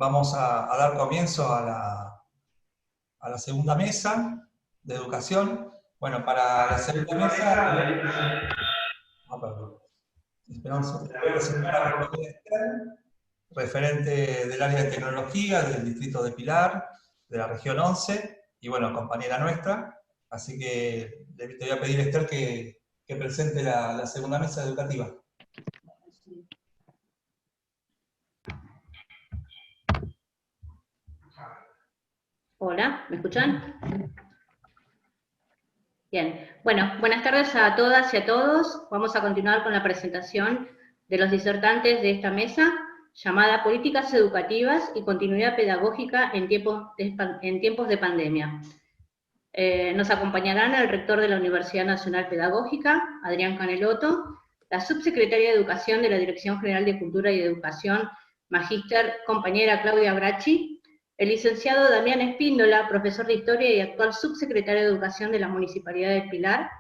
Vamos a dar comienzo a la segunda mesa de educación. Bueno, para la segunda mesa, perdón. Esperamos, voy a presentar a Rogelio Ester, referente del área de tecnología del distrito de Pilar, de la región 11, y bueno, compañera nuestra. Así que te voy a pedir, Esther, que presente la segunda mesa educativa. Hola, ¿me escuchan? Bien, bueno, buenas tardes a todas y a todos. Vamos a continuar con la presentación de los disertantes de esta mesa, llamada Políticas Educativas y Continuidad Pedagógica en tiempos de pandemia. Nos acompañarán el rector de la Universidad Nacional Pedagógica, Adrián Canelotto, la subsecretaria de Educación de la Dirección General de Cultura y Educación, magíster compañera Claudia Bracci, el licenciado Damián Espíndola, profesor de Historia y actual subsecretario de Educación de la Municipalidad de Pilar,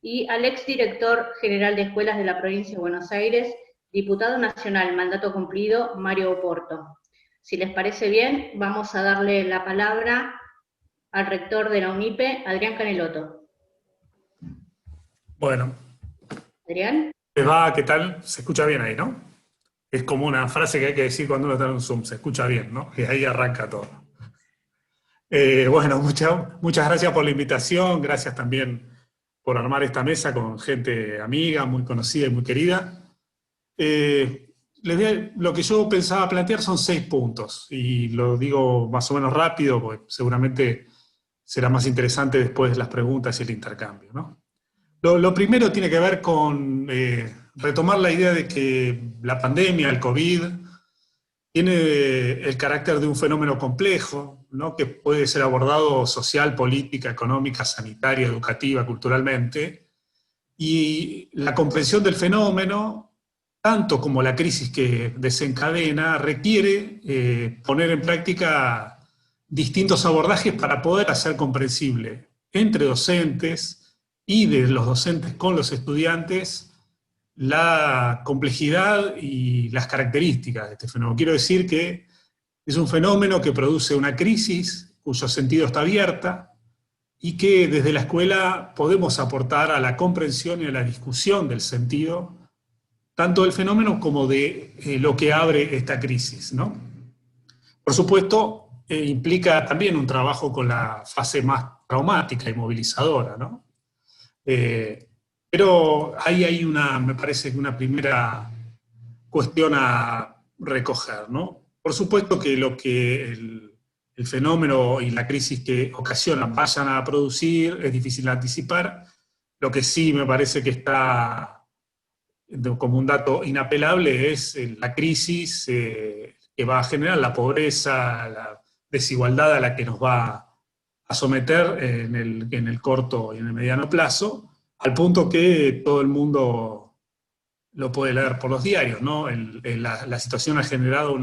y al exdirector general de Escuelas de la Provincia de Buenos Aires, diputado nacional, mandato cumplido, Mario Oporto. Si les parece bien, vamos a darle la palabra al rector de la UNIPE, Adrián Canelotto. Bueno. Adrián. ¿Qué tal? Se escucha bien ahí, ¿no? Es como una frase que hay que decir cuando uno está en un Zoom, se escucha bien, ¿no? Y ahí arranca todo. Bueno, muchas gracias por la invitación, gracias también por armar esta mesa con gente amiga, muy conocida y muy querida. Lo que yo pensaba plantear son 6 puntos, y lo digo más o menos rápido, porque seguramente será más interesante después las preguntas y el intercambio, ¿no? Lo primero tiene que ver con retomar la idea de que la pandemia, el COVID, tiene el carácter de un fenómeno complejo, ¿no? Que puede ser abordado social, política, económica, sanitaria, educativa, culturalmente, y la comprensión del fenómeno, tanto como la crisis que desencadena, requiere poner en práctica distintos abordajes para poder hacer comprensible entre docentes y de los docentes con los estudiantes la complejidad y las características de este fenómeno. Quiero decir que es un fenómeno que produce una crisis cuyo sentido está abierta y que desde la escuela podemos aportar a la comprensión y a la discusión del sentido tanto del fenómeno como de lo que abre esta crisis, ¿no? Por supuesto, implica también un trabajo con la fase más traumática y movilizadora, ¿no? Pero ahí hay me parece que una primera cuestión a recoger, ¿no? Por supuesto que lo que el fenómeno y la crisis que ocasionan vayan a producir es difícil de anticipar. Lo que sí me parece que está como un dato inapelable es la crisis que va a generar la pobreza, la desigualdad a la que nos va a someter en el corto y en el mediano plazo, al punto que todo el mundo lo puede leer por los diarios, ¿no? La situación ha generado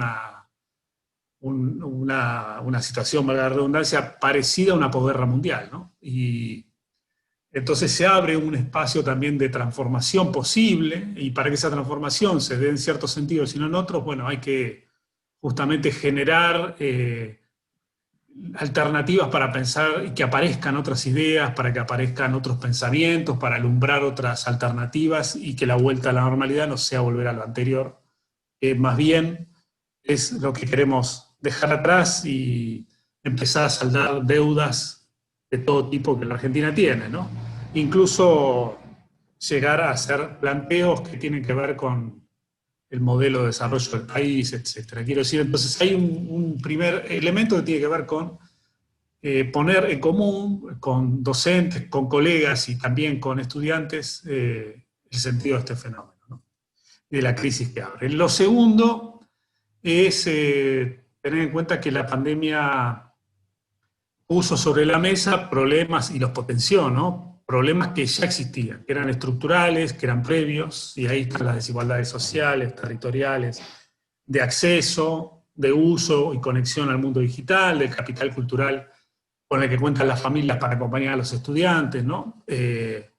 una situación, valga la redundancia, parecida a una posguerra mundial, ¿no? Y entonces se abre un espacio también de transformación posible, y para que esa transformación se dé en ciertos sentidos y no en otros, bueno, hay que justamente generar alternativas para pensar y que aparezcan otras ideas, para que aparezcan otros pensamientos, para alumbrar otras alternativas y que la vuelta a la normalidad no sea volver a lo anterior, más bien es lo que queremos dejar atrás y empezar a saldar deudas de todo tipo que la Argentina tiene, ¿no? Incluso llegar a hacer planteos que tienen que ver con el modelo de desarrollo del país, etc. Quiero decir, entonces hay un primer elemento que tiene que ver con poner en común con docentes, con colegas y también con estudiantes el sentido de este fenómeno, ¿no? De la crisis que abre. Lo segundo es tener en cuenta que la pandemia puso sobre la mesa problemas y los potenció, ¿no? Problemas que ya existían, que eran estructurales, que eran previos, y ahí están las desigualdades sociales, territoriales, de acceso, de uso y conexión al mundo digital, del capital cultural con el que cuentan las familias para acompañar a los estudiantes, ¿no? Es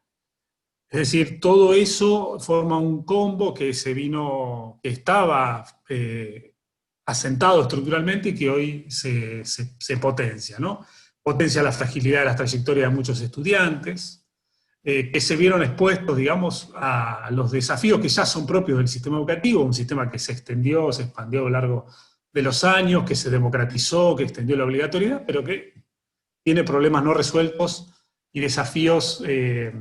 decir, todo eso forma un combo que estaba asentado estructuralmente y que hoy se potencia, ¿no? Potencia la fragilidad de las trayectorias de muchos estudiantes, que se vieron expuestos, digamos, a los desafíos que ya son propios del sistema educativo, un sistema que se extendió, se expandió a lo largo de los años, que se democratizó, que extendió la obligatoriedad, pero que tiene problemas no resueltos y desafíos que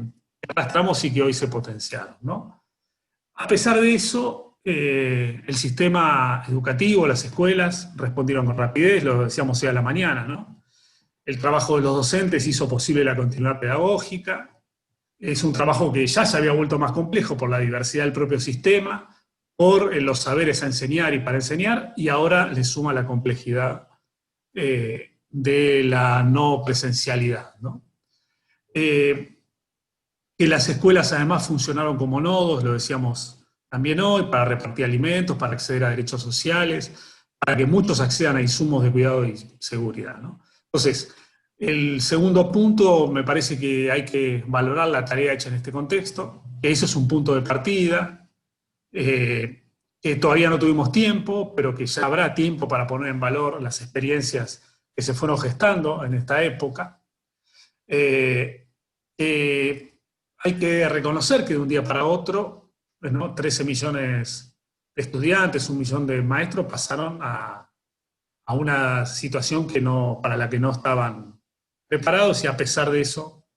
arrastramos y que hoy se potenciaron, ¿no? A pesar de eso, el sistema educativo, las escuelas, respondieron con rapidez, lo decíamos hoy a la mañana, ¿no? El trabajo de los docentes hizo posible la continuidad pedagógica. Es un trabajo que ya se había vuelto más complejo por la diversidad del propio sistema, por los saberes a enseñar y para enseñar, y ahora le suma la complejidad de la no presencialidad, ¿no? Que las escuelas además funcionaron como nodos, lo decíamos también hoy, para repartir alimentos, para acceder a derechos sociales, para que muchos accedan a insumos de cuidado y seguridad, ¿no? Entonces, el segundo punto, me parece que hay que valorar la tarea hecha en este contexto, que eso es un punto de partida, que todavía no tuvimos tiempo, pero que ya habrá tiempo para poner en valor las experiencias que se fueron gestando en esta época. Hay que reconocer que de un día para otro, ¿no? 13 millones de estudiantes, 1 millón de maestros pasaron a una situación para la que no estaban preparados, y a pesar de eso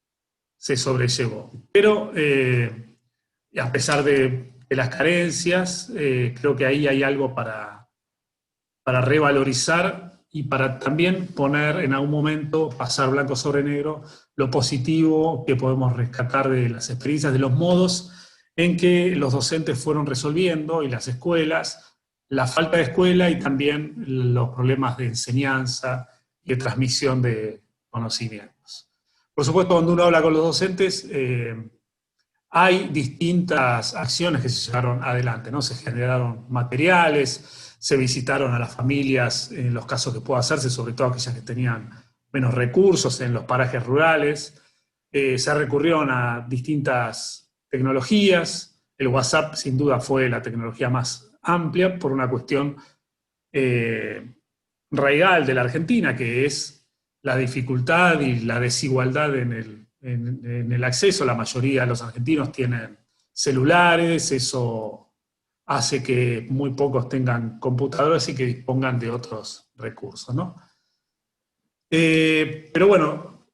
se sobrellevó. Pero a pesar de las carencias, creo que ahí hay algo para revalorizar y para también poner en algún momento, pasar blanco sobre negro, lo positivo que podemos rescatar de las experiencias, de los modos en que los docentes fueron resolviendo, y las escuelas, la falta de escuela y también los problemas de enseñanza y de transmisión de conocimientos. Por supuesto, cuando uno habla con los docentes, hay distintas acciones que se llevaron adelante, ¿no? Se generaron materiales, se visitaron a las familias en los casos que pueda hacerse, sobre todo aquellas que tenían menos recursos en los parajes rurales. Se recurrieron a distintas tecnologías. El WhatsApp, sin duda, fue la tecnología más amplia por una cuestión raigal de la Argentina, que es la dificultad y la desigualdad en el acceso. La mayoría de los argentinos tienen celulares, eso hace que muy pocos tengan computadoras y que dispongan de otros recursos, ¿no? Pero bueno,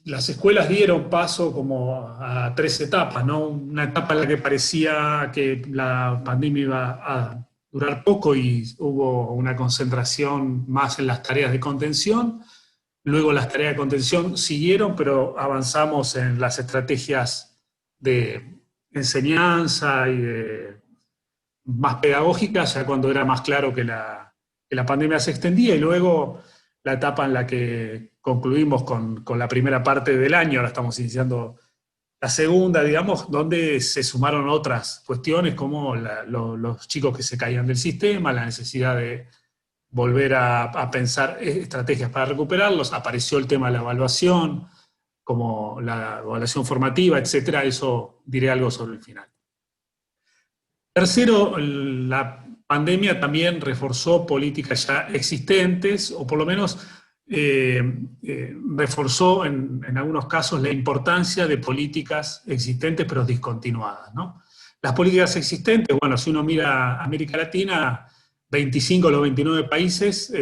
las escuelas dieron paso como a 3 etapas, ¿no? Una etapa en la que parecía que la pandemia iba a durar poco y hubo una concentración más en las tareas de contención. Luego las tareas de contención siguieron, pero avanzamos en las estrategias de enseñanza y más pedagógicas, ya cuando era más claro que la pandemia se extendía, y luego la etapa en la que concluimos con la primera parte del año, ahora estamos iniciando la segunda, digamos, donde se sumaron otras cuestiones como los chicos que se caían del sistema, la necesidad de volver a pensar estrategias para recuperarlos. Apareció el tema de la evaluación, como la evaluación formativa, etcétera. Eso diré algo sobre el final. Tercero, la pandemia también reforzó políticas ya existentes, o por lo menos reforzó en algunos casos la importancia de políticas existentes pero discontinuadas, ¿no? Las políticas existentes, bueno, si uno mira América Latina, 25 de los 29 países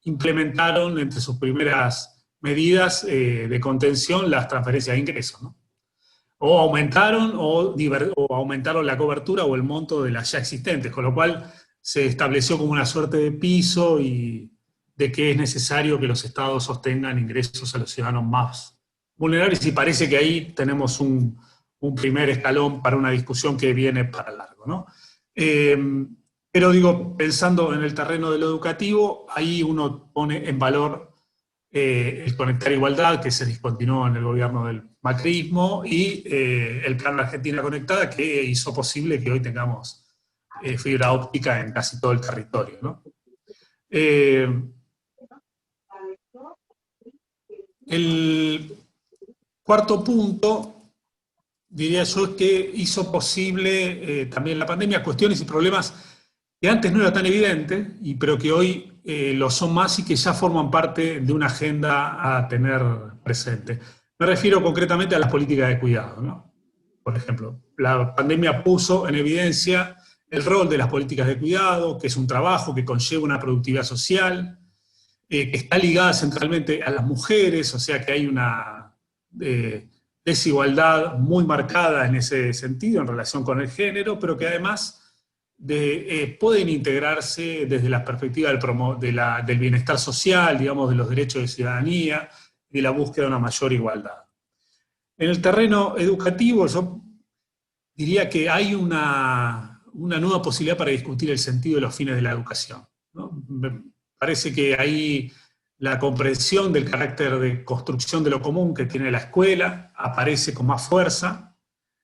implementaron entre sus primeras medidas de contención las transferencias de ingresos, ¿no? O aumentaron o aumentaron la cobertura o el monto de las ya existentes, con lo cual se estableció como una suerte de piso y de que es necesario que los estados sostengan ingresos a los ciudadanos más vulnerables, y parece que ahí tenemos un primer escalón para una discusión que viene para largo, ¿no? Pero digo, pensando en el terreno de lo educativo, ahí uno pone en valor el Conectar Igualdad, que se discontinuó en el gobierno del macrismo, y el Plan Argentina Conectada, que hizo posible que hoy tengamos fibra óptica en casi todo el territorio, ¿no? El cuarto punto, diría yo, es que hizo posible también la pandemia cuestiones y problemas que antes no era tan evidente, pero que hoy lo son más y que ya forman parte de una agenda a tener presente. Me refiero concretamente a las políticas de cuidado, ¿no? Por ejemplo, la pandemia puso en evidencia el rol de las políticas de cuidado, que es un trabajo que conlleva una productividad social, que está ligada centralmente a las mujeres, o sea que hay una desigualdad muy marcada en ese sentido en relación con el género, pero que además pueden integrarse desde la perspectiva del bienestar social, digamos, de los derechos de ciudadanía y de la búsqueda de una mayor igualdad. En el terreno educativo, yo diría que hay una nueva posibilidad para discutir el sentido de los fines de la educación, ¿no? Me parece que ahí la comprensión del carácter de construcción de lo común que tiene la escuela aparece con más fuerza,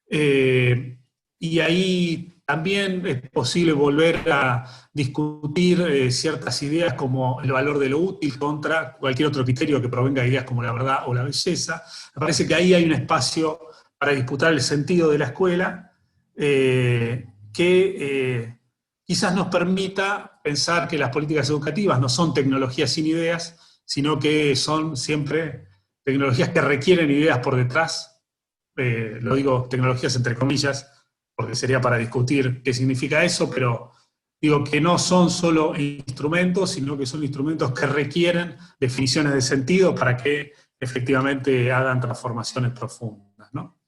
y ahí también es posible volver a discutir ciertas ideas como el valor de lo útil contra cualquier otro criterio que provenga de ideas como la verdad o la belleza. Me parece que ahí hay un espacio para disputar el sentido de la escuela que quizás nos permita pensar que las políticas educativas no son tecnologías sin ideas, sino que son siempre tecnologías que requieren ideas por detrás. Lo digo tecnologías entre comillas, porque sería para discutir qué significa eso, pero digo que no son solo instrumentos, sino que son instrumentos que requieren definiciones de sentido para que efectivamente hagan transformaciones profundas, ¿no?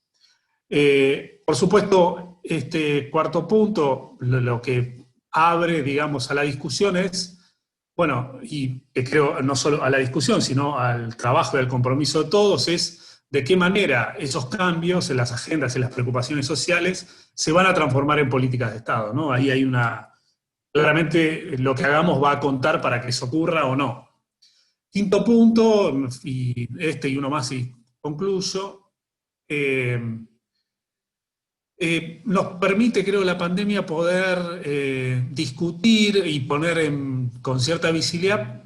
Por supuesto, este cuarto punto, lo que abre, digamos, a la discusión es, bueno, y que creo no solo a la discusión, sino al trabajo y al compromiso de todos, es de qué manera esos cambios en las agendas, en las preocupaciones sociales, se van a transformar en políticas de Estado, ¿no? Ahí hay claramente lo que hagamos va a contar para que eso ocurra o no. Quinto punto, y uno más y concluyo, nos permite, creo, la pandemia poder discutir y poner con cierta visibilidad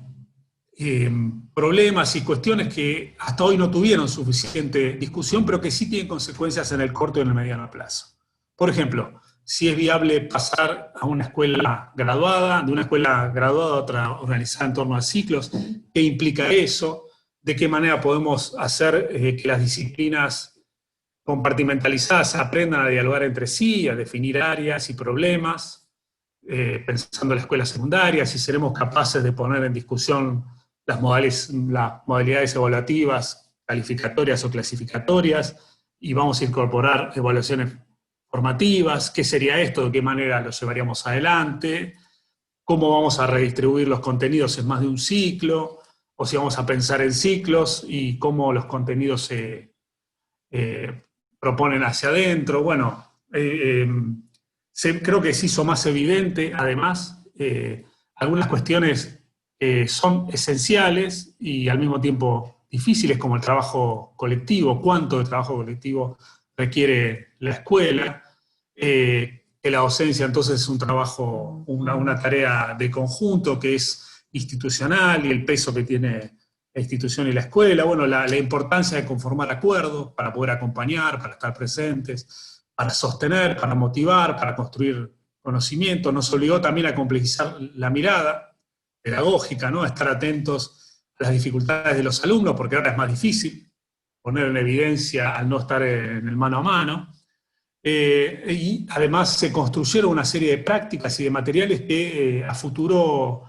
problemas y cuestiones que hasta hoy no tuvieron suficiente discusión, pero que sí tienen consecuencias en el corto y en el mediano plazo. Por ejemplo, si es viable pasar a una escuela graduada, de una escuela graduada a otra organizada en torno a ciclos, qué implica eso, de qué manera podemos hacer que las disciplinas compartimentalizadas aprendan a dialogar entre sí, a definir áreas y problemas, pensando en la escuela secundaria, si seremos capaces de poner en discusión las modalidades evaluativas, calificatorias o clasificatorias, y vamos a incorporar evaluaciones formativas, qué sería esto, de qué manera lo llevaríamos adelante, cómo vamos a redistribuir los contenidos en más de un ciclo, o si vamos a pensar en ciclos y cómo los contenidos se proponen hacia adentro. Bueno, creo que se hizo más evidente, además, algunas cuestiones son esenciales y al mismo tiempo difíciles, como el trabajo colectivo, cuánto de trabajo colectivo requiere la escuela, que la docencia entonces es un trabajo, una tarea de conjunto que es institucional y el peso que tiene la institución y la escuela, bueno, la importancia de conformar acuerdos para poder acompañar, para estar presentes, para sostener, para motivar, para construir conocimiento. Nos obligó también a complejizar la mirada pedagógica, ¿no? A estar atentos a las dificultades de los alumnos, porque ahora es más difícil poner en evidencia al no estar en el mano a mano. Y además se construyeron una serie de prácticas y de materiales que a futuro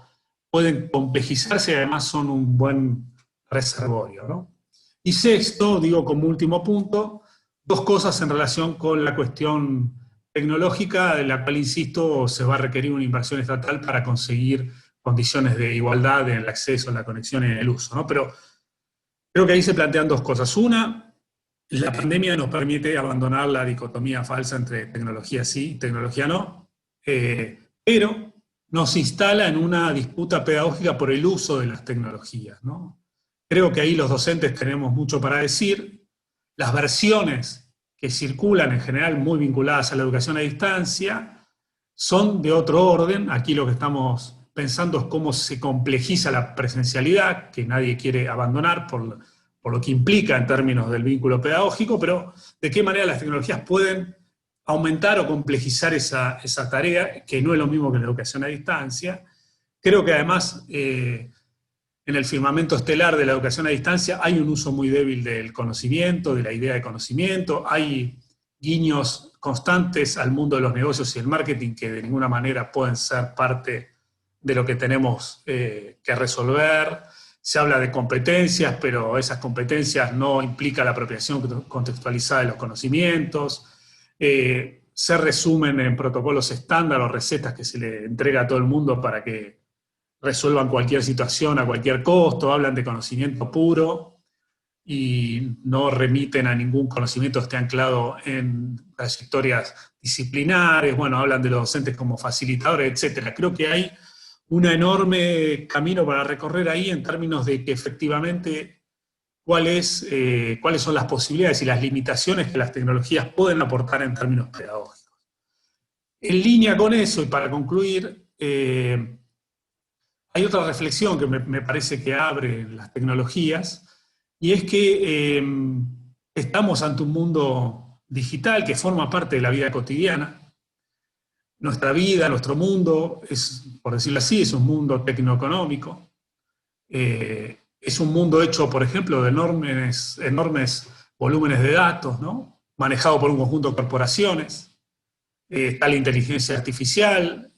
pueden complejizarse y además son un buen reservorio, ¿no? Y sexto, digo como último punto, dos cosas en relación con la cuestión tecnológica, de la cual, insisto, se va a requerir una inversión estatal para conseguir condiciones de igualdad en el acceso, en la conexión y en el uso, ¿no? Pero creo que ahí se plantean dos cosas. Una, la pandemia nos permite abandonar la dicotomía falsa entre tecnología sí y tecnología no, pero nos instala en una disputa pedagógica por el uso de las tecnologías, ¿no? Creo que ahí los docentes tenemos mucho para decir. Las versiones que circulan en general muy vinculadas a la educación a distancia son de otro orden. Aquí lo que estamos pensando es cómo se complejiza la presencialidad, que nadie quiere abandonar por lo que implica en términos del vínculo pedagógico, pero de qué manera las tecnologías pueden aumentar o complejizar esa tarea, que no es lo mismo que la educación a distancia. Creo que además en el firmamento estelar de la educación a distancia hay un uso muy débil del conocimiento, de la idea de conocimiento, hay guiños constantes al mundo de los negocios y el marketing que de ninguna manera pueden ser parte de lo que tenemos que resolver. Se habla de competencias, pero esas competencias no implican la apropiación contextualizada de los conocimientos. Se resumen en protocolos estándar o recetas que se le entrega a todo el mundo para que resuelvan cualquier situación a cualquier costo, hablan de conocimiento puro y no remiten a ningún conocimiento que esté anclado en trayectorias disciplinares, bueno, hablan de los docentes como facilitadores, etc. Creo que hay un enorme camino para recorrer ahí en términos de que efectivamente cuáles son las posibilidades y las limitaciones que las tecnologías pueden aportar en términos pedagógicos. En línea con eso, y para concluir, hay otra reflexión que me parece que abre las tecnologías, y es que estamos ante un mundo digital que forma parte de la vida cotidiana. Nuestra vida, nuestro mundo, es, por decirlo así, es un mundo tecnoeconómico. Es un mundo hecho, por ejemplo, de enormes volúmenes de datos, ¿no? Manejado por un conjunto de corporaciones. Está la inteligencia artificial,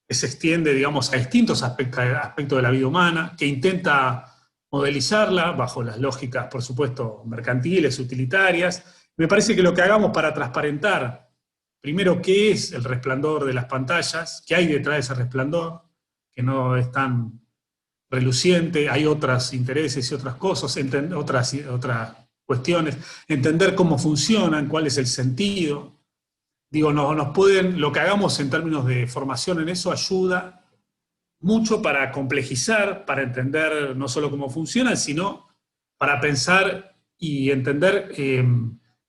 que se extiende, digamos, a distintos aspectos de la vida humana, que intenta modelizarla bajo las lógicas, por supuesto, mercantiles, utilitarias. Me parece que lo que hagamos para transparentar, primero, qué es el resplandor de las pantallas, qué hay detrás de ese resplandor, que no es tan reluciente, hay otros intereses y otras cosas, otras cuestiones, entender cómo funcionan, cuál es el sentido. Digo, lo que hagamos en términos de formación en eso ayuda mucho para complejizar, para entender no solo cómo funcionan, sino para pensar y entender qué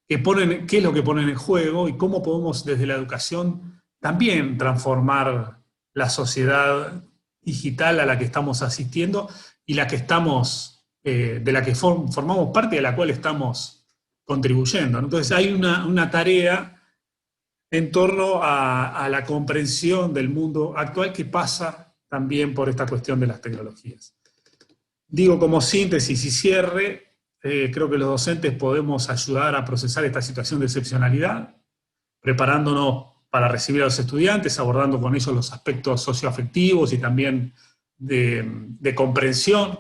es lo que ponen en juego y cómo podemos desde la educación también transformar la sociedad digital a la que estamos asistiendo y la que estamos, de la que formamos parte y a la cual estamos contribuyendo. Entonces hay una tarea en torno a la comprensión del mundo actual que pasa también por esta cuestión de las tecnologías. Digo, como síntesis y cierre, creo que los docentes podemos ayudar a procesar esta situación de excepcionalidad, preparándonos para recibir a los estudiantes, abordando con ellos los aspectos socioafectivos y también de comprensión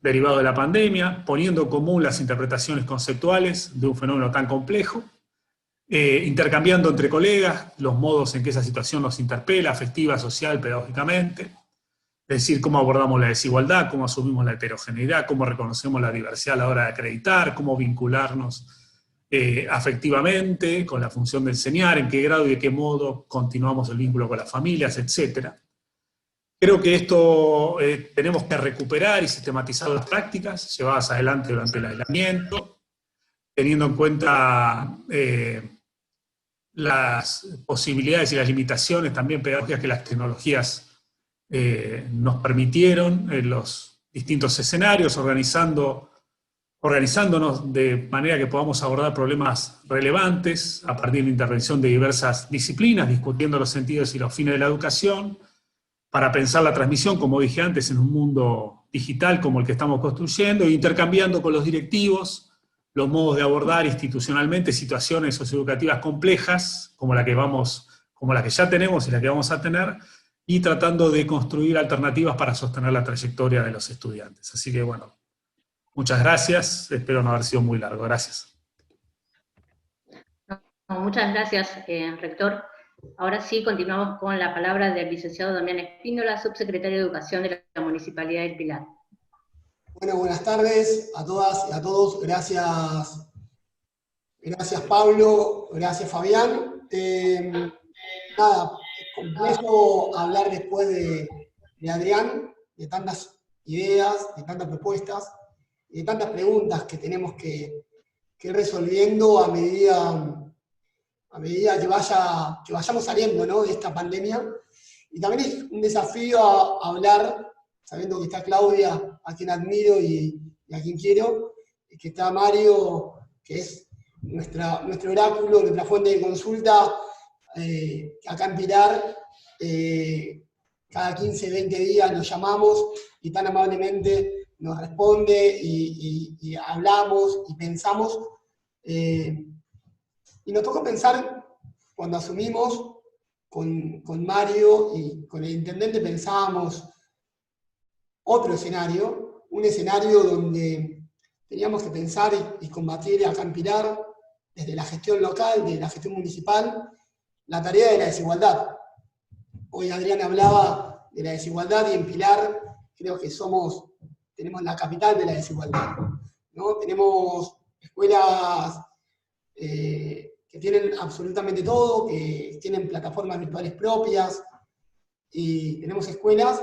derivado de la pandemia, poniendo en común las interpretaciones conceptuales de un fenómeno tan complejo, intercambiando entre colegas los modos en que esa situación nos interpela, afectiva, social, pedagógicamente, es decir, cómo abordamos la desigualdad, cómo asumimos la heterogeneidad, cómo reconocemos la diversidad a la hora de acreditar, cómo vincularnos afectivamente con la función de enseñar, en qué grado y de qué modo continuamos el vínculo con las familias, etc. Creo que esto tenemos que recuperar y sistematizar las prácticas llevadas adelante durante el aislamiento, teniendo en cuenta las posibilidades y las limitaciones también pedagógicas que las tecnologías nos permitieron en los distintos escenarios, organizándonos de manera que podamos abordar problemas relevantes a partir de la intervención de diversas disciplinas, discutiendo los sentidos y los fines de la educación, para pensar la transmisión, como dije antes, en un mundo digital como el que estamos construyendo, e intercambiando con los directivos los modos de abordar institucionalmente situaciones socioeducativas complejas, como la que ya tenemos y la que vamos a tener, y tratando de construir alternativas para sostener la trayectoria de los estudiantes. Así que bueno, muchas gracias, espero no haber sido muy largo. Gracias. No, muchas gracias, rector. Ahora sí, continuamos con la palabra del licenciado Damián Espíndola, subsecretario de Educación de la Municipalidad del Pilar. Bueno, buenas tardes a todas y a todos. Gracias Pablo, gracias Fabián. Nada, complejo hablar después de Adrián, de tantas ideas, de tantas propuestas, y de tantas preguntas que tenemos que ir resolviendo a medida que vayamos saliendo, ¿no?, de esta pandemia. Y también es un desafío hablar, sabiendo que está Claudia, a quien admiro y a quien quiero, y que está Mario, que es nuestro oráculo, nuestra fuente de consulta, acá en Pilar, cada 15, 20 días nos llamamos y tan amablemente nos responde y hablamos y pensamos. Y nos tocó pensar, cuando asumimos con Mario y con el intendente, pensábamos otro escenario, un escenario donde teníamos que pensar y combatir acá en Pilar, desde la gestión local, desde la gestión municipal, la tarea de la desigualdad. Hoy Adrián hablaba de la desigualdad y en Pilar creo que tenemos la capital de la desigualdad, ¿no? Tenemos escuelas que tienen absolutamente todo, que tienen plataformas virtuales propias, y tenemos escuelas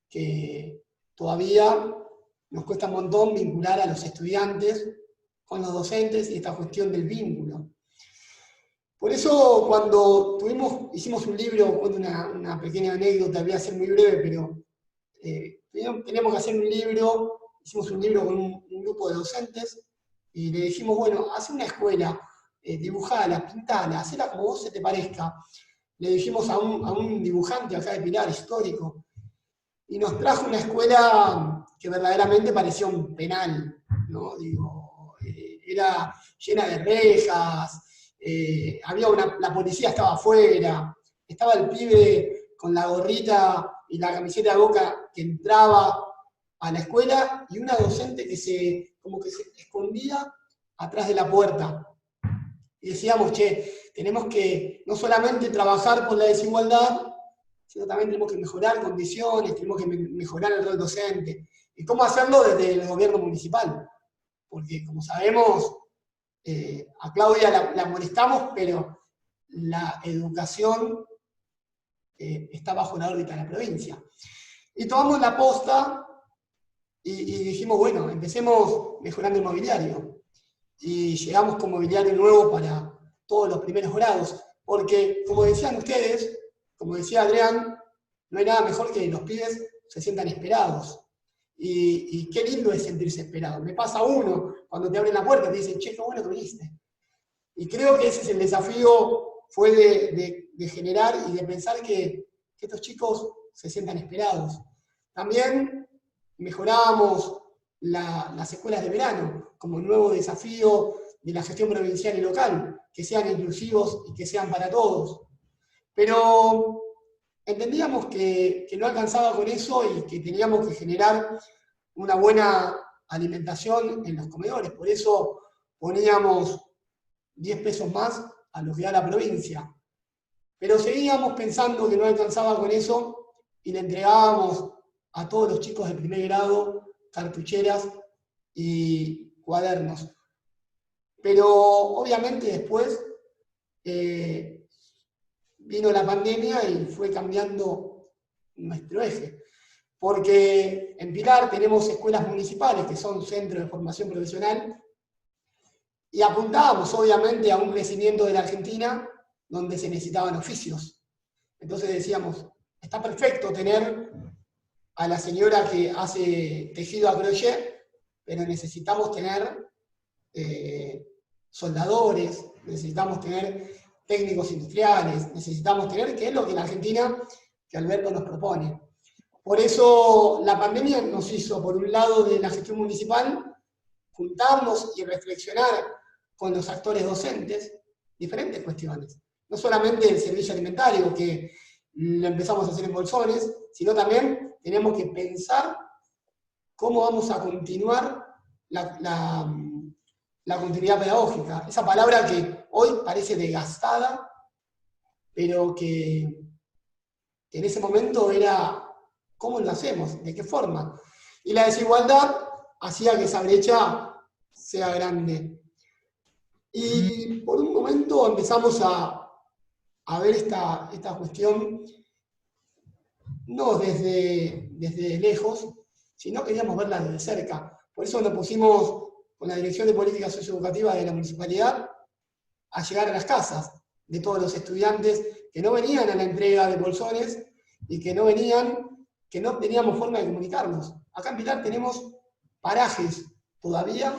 que todavía nos cuesta un montón vincular a los estudiantes con los docentes y esta cuestión del vínculo. Por eso cuando hicimos un libro, cuento una pequeña anécdota, voy a ser muy breve, pero teníamos que hacer un libro, hicimos un libro con un grupo de docentes, y le dijimos, bueno, haz una escuela, dibujala, pintala, hacela como vos se te parezca. Le dijimos a un dibujante acá de Pilar, histórico, y nos trajo una escuela que verdaderamente parecía un penal, ¿no? Digo, era llena de rejas, la policía estaba afuera, estaba el pibe con la gorrita y la camiseta de Boca que entraba a la escuela, y una docente que como que se escondía atrás de la puerta. Y decíamos, che, tenemos que no solamente trabajar por la desigualdad, sino también tenemos que mejorar condiciones, tenemos que mejorar el rol docente. ¿Y cómo hacerlo desde el gobierno municipal? Porque, como sabemos, a Claudia la molestamos, pero la educación está bajo la órbita de la provincia. Y tomamos la posta y dijimos, bueno, empecemos mejorando el mobiliario. Y llegamos con mobiliario nuevo para todos los primeros grados. Porque, como decían ustedes, como decía Adrián, no hay nada mejor que los pibes se sientan esperados. Y qué lindo es sentirse esperado. Me pasa uno, cuando te abren la puerta, te dicen, che, qué bueno que viniste. Y creo que ese es el desafío, fue de generar y de pensar que estos chicos se sientan esperados. También mejoramos las escuelas de verano como nuevo desafío de la gestión provincial y local, que sean inclusivos y que sean para todos. Pero entendíamos que no alcanzaba con eso y que teníamos que generar una buena alimentación en los comedores. Por eso poníamos 10 pesos más a lo que da la provincia. Pero seguíamos pensando que no alcanzaba con eso y le entregábamos a todos los chicos de primer grado cartucheras y cuadernos. Pero obviamente después vino la pandemia y fue cambiando nuestro eje. Porque en Pilar tenemos escuelas municipales que son centros de formación profesional y apuntábamos obviamente a un crecimiento de la Argentina donde se necesitaban oficios. Entonces decíamos, está perfecto tener a la señora que hace tejido a crochet, pero necesitamos tener soldadores, necesitamos tener técnicos industriales, necesitamos tener, que es lo que en Argentina, que Alberto nos propone. Por eso la pandemia nos hizo, por un lado de la gestión municipal, juntarnos y reflexionar con los actores docentes diferentes cuestiones. No solamente el servicio alimentario, que lo empezamos a hacer en Bolsones, sino también tenemos que pensar cómo vamos a continuar la continuidad pedagógica. Esa palabra que hoy parece desgastada, pero que en ese momento era cómo lo hacemos, de qué forma. Y la desigualdad hacía que esa brecha sea grande. Y por un momento empezamos a ver esta cuestión no desde lejos, sino queríamos verla desde cerca. Por eso nos pusimos con la Dirección de Política Socioeducativa de la Municipalidad a llegar a las casas de todos los estudiantes que no venían a la entrega de bolsones y que no teníamos forma de comunicarnos. Acá en Pilar tenemos parajes todavía,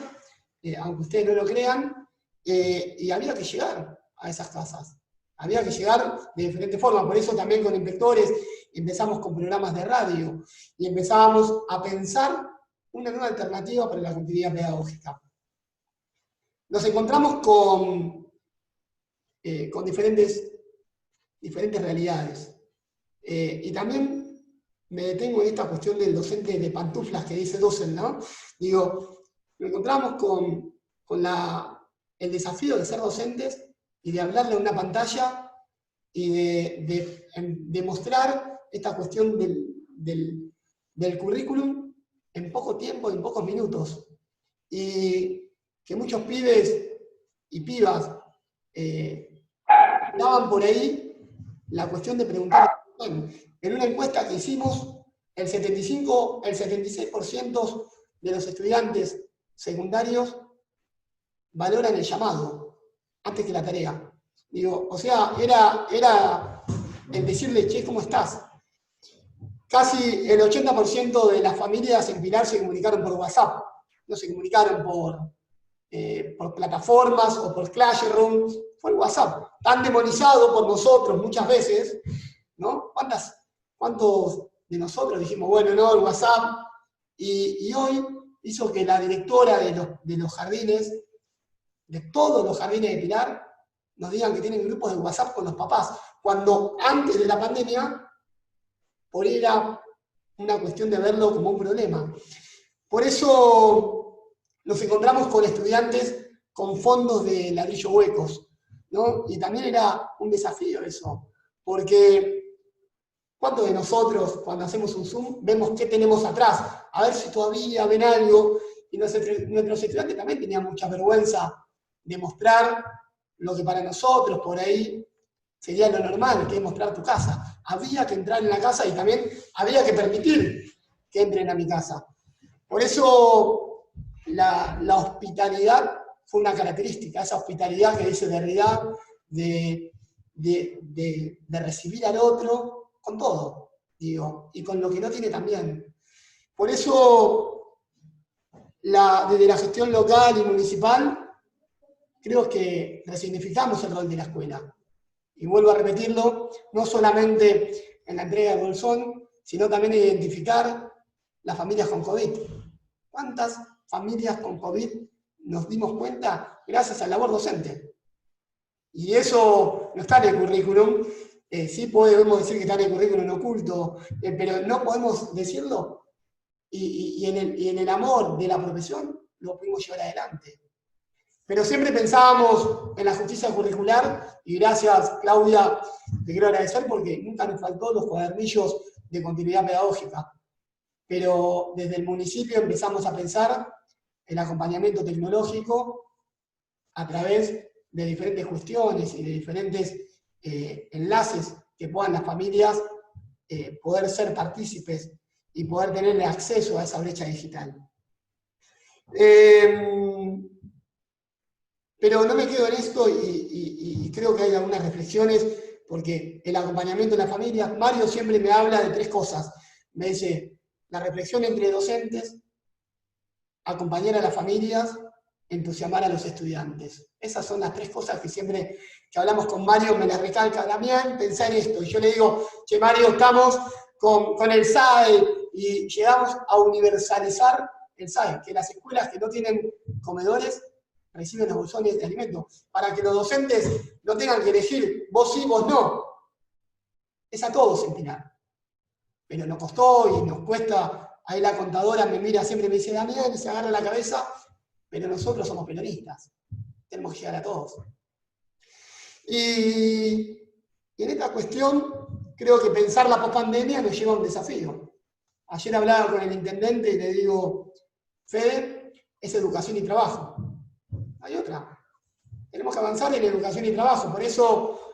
aunque ustedes no lo crean, y había que llegar a esas casas. Había que llegar de diferentes formas, por eso también con inspectores empezamos con programas de radio y empezábamos a pensar una nueva alternativa para la continuidad pedagógica. Nos encontramos con diferentes realidades. Y también me detengo en esta cuestión del docente de pantuflas que dice Dussel, ¿no? Digo, nos encontramos con el desafío de ser docentes y de hablarle a una pantalla y de mostrar esta cuestión del currículum en poco tiempo, en pocos minutos. Y que muchos pibes y pibas daban por ahí la cuestión de preguntar. En una encuesta que hicimos, el 76% de los estudiantes secundarios valoran el llamado antes que la tarea. Digo, o sea, era el decirle, che, ¿cómo estás? Casi el 80% de las familias en Pilar se comunicaron por WhatsApp, no se comunicaron por plataformas o por Classroom, fue el WhatsApp, tan demonizado por nosotros muchas veces, ¿no? ¿Cuántos de nosotros dijimos, bueno, no, el WhatsApp? Y hoy hizo que la directora de los jardines, de todos los jardines de Pilar, nos digan que tienen grupos de WhatsApp con los papás, cuando antes de la pandemia, por ahí era una cuestión de verlo como un problema. Por eso nos encontramos con estudiantes con fondos de ladrillo huecos, ¿no? Y también era un desafío eso, porque ¿cuántos de nosotros, cuando hacemos un Zoom, vemos qué tenemos atrás? A ver si todavía ven algo. Y nuestros estudiantes también tenían mucha vergüenza de mostrar lo que para nosotros por ahí sería lo normal, que es mostrar tu casa. Había que entrar en la casa y también había que permitir que entren a mi casa. Por eso la hospitalidad fue una característica, esa hospitalidad que dice Derrida, de recibir al otro con todo, digo, y con lo que no tiene también. Por eso, desde la gestión local y municipal, creo que resignificamos el rol de la escuela. Y vuelvo a repetirlo, no solamente en la entrega del bolsón, sino también identificar las familias con COVID. ¿Cuántas familias con COVID nos dimos cuenta gracias al labor docente? Y eso no está en el currículum, sí podemos decir que está en el currículum oculto, pero no podemos decirlo, y en el amor de la profesión lo pudimos llevar adelante. Pero siempre pensábamos en la justicia curricular, y gracias, Claudia, te quiero agradecer porque nunca nos faltó los cuadernillos de continuidad pedagógica. Pero desde el municipio empezamos a pensar el acompañamiento tecnológico a través de diferentes cuestiones y de diferentes enlaces que puedan las familias poder ser partícipes y poder tener acceso a esa brecha digital. Pero no me quedo en esto y creo que hay algunas reflexiones, porque el acompañamiento de las familias, Mario siempre me habla de 3 cosas. Me dice, la reflexión entre docentes, acompañar a las familias, entusiasmar a los estudiantes. Esas son las 3 cosas que siempre que hablamos con Mario me las recalca. Damián, pensá en esto. Y yo le digo, che Mario, estamos con el SAE y llegamos a universalizar el SAE, que las escuelas que no tienen comedores reciben los bolsones de alimentos, para que los docentes no tengan que elegir vos sí, vos no. Es a todos en Pilar. Pero nos costó y nos cuesta, ahí la contadora me mira siempre y me dice, Damián, se agarra la cabeza, pero nosotros somos peronistas, tenemos que llegar a todos. Y en esta cuestión, creo que pensar la pospandemia nos lleva a un desafío. Ayer hablaba con el intendente y le digo, Fede, es educación y trabajo. Hay otra. Tenemos que avanzar en educación y trabajo, por eso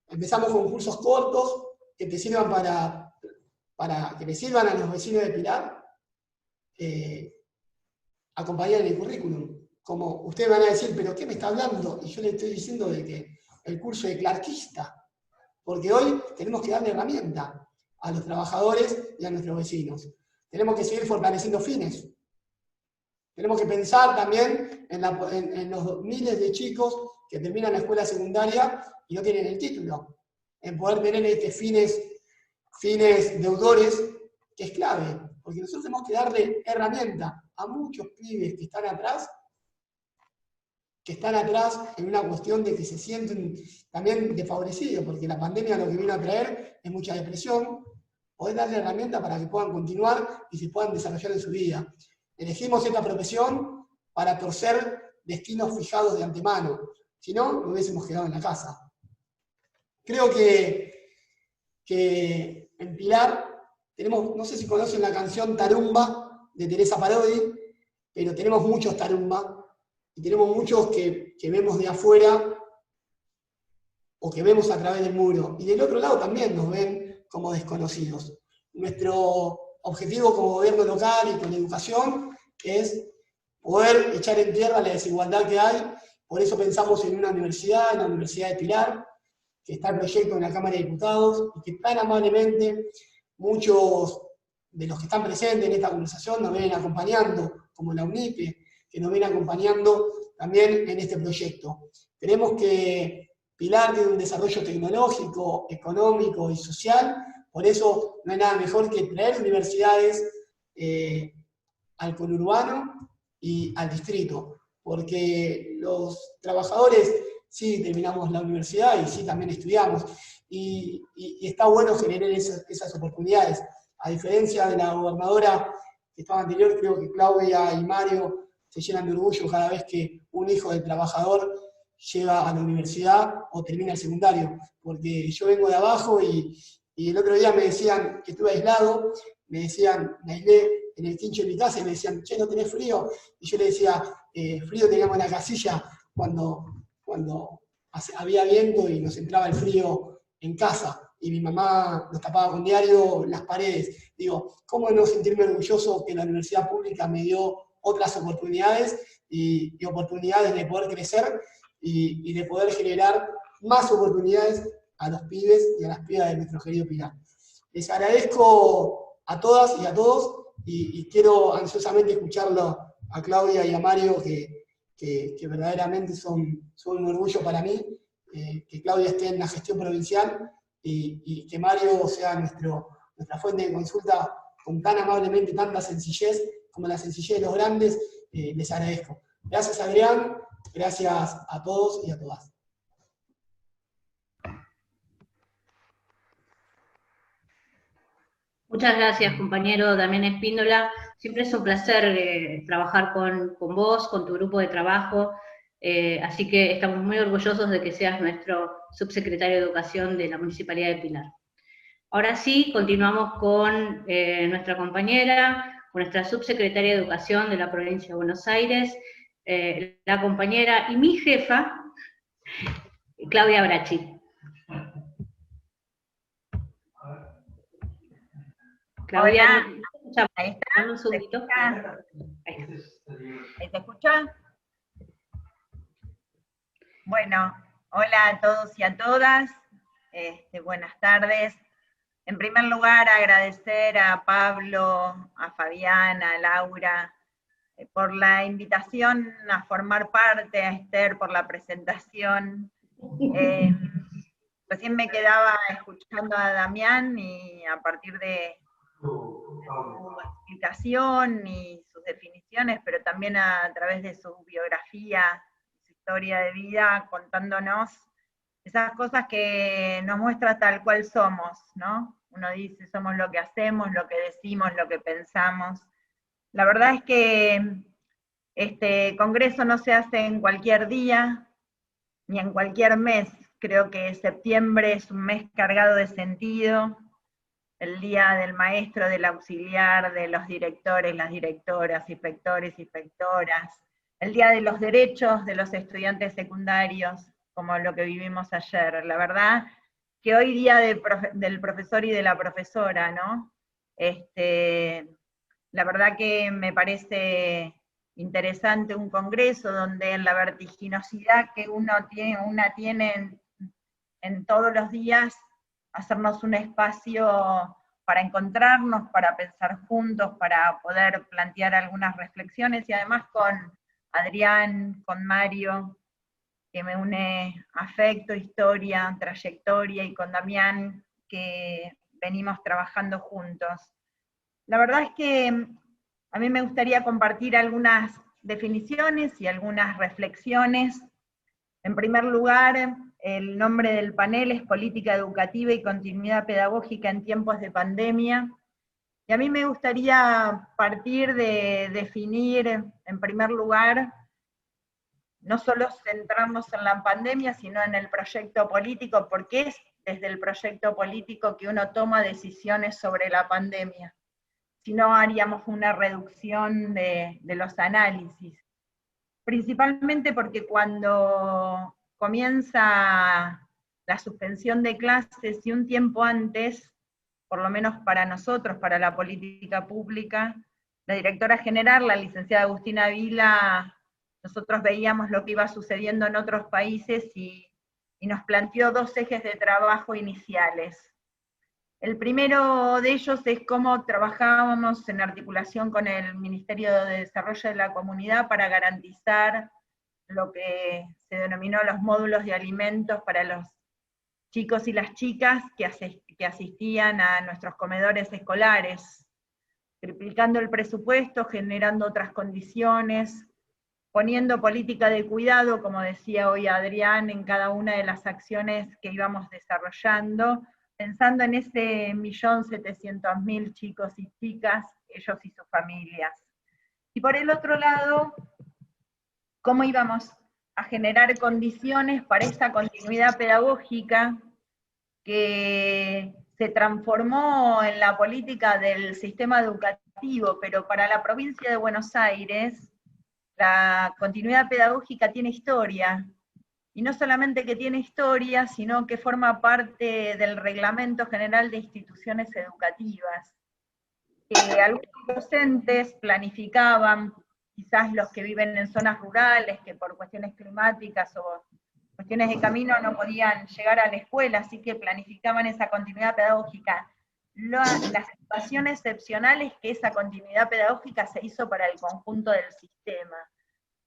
empezamos con cursos cortos que te sirvan para que le sirvan a los vecinos de Pilar acompañar en el currículum. Como ustedes van a decir, ¿pero qué me está hablando? Y yo le estoy diciendo de que el curso de clarkista, porque hoy tenemos que darle herramienta a los trabajadores y a nuestros vecinos. Tenemos que seguir fortaleciendo fines. Tenemos que pensar también en los miles de chicos que terminan la escuela secundaria y no tienen el título, en poder tener fines deudores, que es clave, porque nosotros tenemos que darle herramienta a muchos pibes que están atrás en una cuestión de que se sienten también desfavorecidos, porque la pandemia lo que vino a traer es mucha depresión, poder darle herramientas para que puedan continuar y se puedan desarrollar en su vida. Elegimos esta profesión para torcer destinos fijados de antemano, si no, nos hubiésemos quedado en la casa. Creo que en Pilar tenemos, no sé si conocen la canción Tarumba de Teresa Parodi, pero tenemos muchos Tarumba, y tenemos muchos que vemos de afuera o que vemos a través del muro. Y del otro lado también nos ven como desconocidos. Nuestro objetivo como gobierno local y con educación es poder echar en tierra la desigualdad que hay. Por eso pensamos en una universidad, en la Universidad de Pilar, que está el proyecto en la Cámara de Diputados, y que tan amablemente muchos de los que están presentes en esta conversación nos vienen acompañando, como la UNIPE, que nos viene acompañando también en este proyecto. Creemos que Pilar tiene un desarrollo tecnológico, económico y social, por eso no hay nada mejor que traer universidades al conurbano y al distrito, porque los trabajadores sí terminamos la universidad y sí también estudiamos, y está bueno generar esas oportunidades. A diferencia de la gobernadora que estaba anterior, creo que Claudia y Mario se llenan de orgullo cada vez que un hijo del trabajador llega a la universidad o termina el secundario, porque yo vengo de abajo y el otro día me decían que estuve aislado, me aislé en el quincho de mi casa y me decían, che, ¿no tenés frío? Y yo le decía, frío teníamos en la casilla cuando había viento y nos entraba el frío en casa, y mi mamá nos tapaba con diario las paredes. Digo, ¿cómo no sentirme orgulloso que la universidad pública me dio otras oportunidades y oportunidades de poder crecer y de poder generar más oportunidades a los pibes y a las pibas de nuestro querido Pilar? Les agradezco a todas y a todos, y quiero ansiosamente escucharlo a Claudia y a Mario, que verdaderamente son un orgullo para mí, que Claudia esté en la gestión provincial y que Mario sea nuestra fuente de consulta con tan amablemente tanta sencillez, como la sencillez de los grandes. Les agradezco. Gracias, Adrián, gracias a todos y a todas. Muchas gracias, compañero Damián Espíndola. Siempre es un placer trabajar con vos, con tu grupo de trabajo, así que estamos muy orgullosos de que seas nuestro subsecretario de Educación de la Municipalidad de Pilar. Ahora sí, continuamos con nuestra compañera, con nuestra subsecretaria de Educación de la Provincia de Buenos Aires, la compañera y mi jefa, Claudia Brachi. Claudia, hola. Ahí está. Un segundito. ¿Ahí se escucha? Bueno, hola a todos y a todas. Buenas tardes. En primer lugar, agradecer a Pablo, a Fabián, a Laura, por la invitación a formar parte, a Esther por la presentación. Recién me quedaba escuchando a Damián y a partir de su explicación y sus definiciones, pero también a través de su biografía, su historia de vida, contándonos esas cosas que nos muestra tal cual somos, ¿no? Uno dice, somos lo que hacemos, lo que decimos, lo que pensamos. La verdad es que este congreso no se hace en cualquier día, ni en cualquier mes. Creo que septiembre es un mes cargado de sentido, el día del maestro, del auxiliar, de los directores, las directoras, inspectores, inspectoras, el día de los derechos de los estudiantes secundarios, como lo que vivimos ayer. La verdad que hoy día del profesor y de la profesora, ¿no? La verdad que me parece interesante un congreso donde en la vertiginosidad que una tiene en todos los días, hacernos un espacio para encontrarnos, para pensar juntos, para poder plantear algunas reflexiones, y además con Adrián, con Mario, que me une afecto, historia, trayectoria, y con Damián, que venimos trabajando juntos. La verdad es que a mí me gustaría compartir algunas definiciones y algunas reflexiones. En primer lugar, el nombre del panel es Política Educativa y Continuidad Pedagógica en Tiempos de Pandemia. Y a mí me gustaría partir de definir, en primer lugar, no solo centrarnos en la pandemia, sino en el proyecto político, porque es desde el proyecto político que uno toma decisiones sobre la pandemia. Si no, haríamos una reducción de los análisis. Principalmente porque cuando comienza la suspensión de clases y un tiempo antes, por lo menos para nosotros, para la política pública, la directora general, la licenciada Agustina Vila, nosotros veíamos lo que iba sucediendo en otros países y nos planteó dos ejes de trabajo iniciales. El primero de ellos es cómo trabajábamos en articulación con el Ministerio de Desarrollo de la Comunidad para garantizar lo que se denominó los módulos de alimentos para los chicos y las chicas que asistían a nuestros comedores escolares, triplicando el presupuesto, generando otras condiciones, poniendo política de cuidado, como decía hoy Adrián, en cada una de las acciones que íbamos desarrollando, pensando en ese 1.700.000 chicos y chicas, ellos y sus familias. Y por el otro lado, cómo íbamos a generar condiciones para esta continuidad pedagógica que se transformó en la política del sistema educativo, pero para la provincia de Buenos Aires, la continuidad pedagógica tiene historia, y no solamente que tiene historia, sino que forma parte del Reglamento General de Instituciones Educativas, que algunos docentes planificaban, quizás los que viven en zonas rurales, que por cuestiones climáticas o cuestiones de camino no podían llegar a la escuela, así que planificaban esa continuidad pedagógica. Las situaciones excepcionales que esa continuidad pedagógica se hizo para el conjunto del sistema.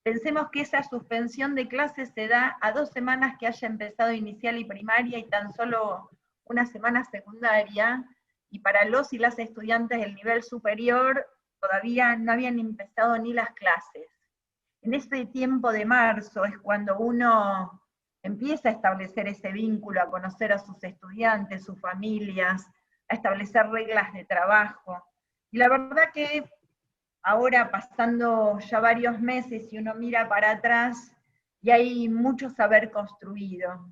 Pensemos que esa suspensión de clases se da a 2 semanas que haya empezado inicial y primaria y tan solo una semana secundaria, y para los y las estudiantes del nivel superior todavía no habían empezado ni las clases. En este tiempo de marzo es cuando uno empieza a establecer ese vínculo, a conocer a sus estudiantes, sus familias, a establecer reglas de trabajo. Y la verdad que ahora, pasando ya varios meses, y uno mira para atrás, y hay mucho saber construido.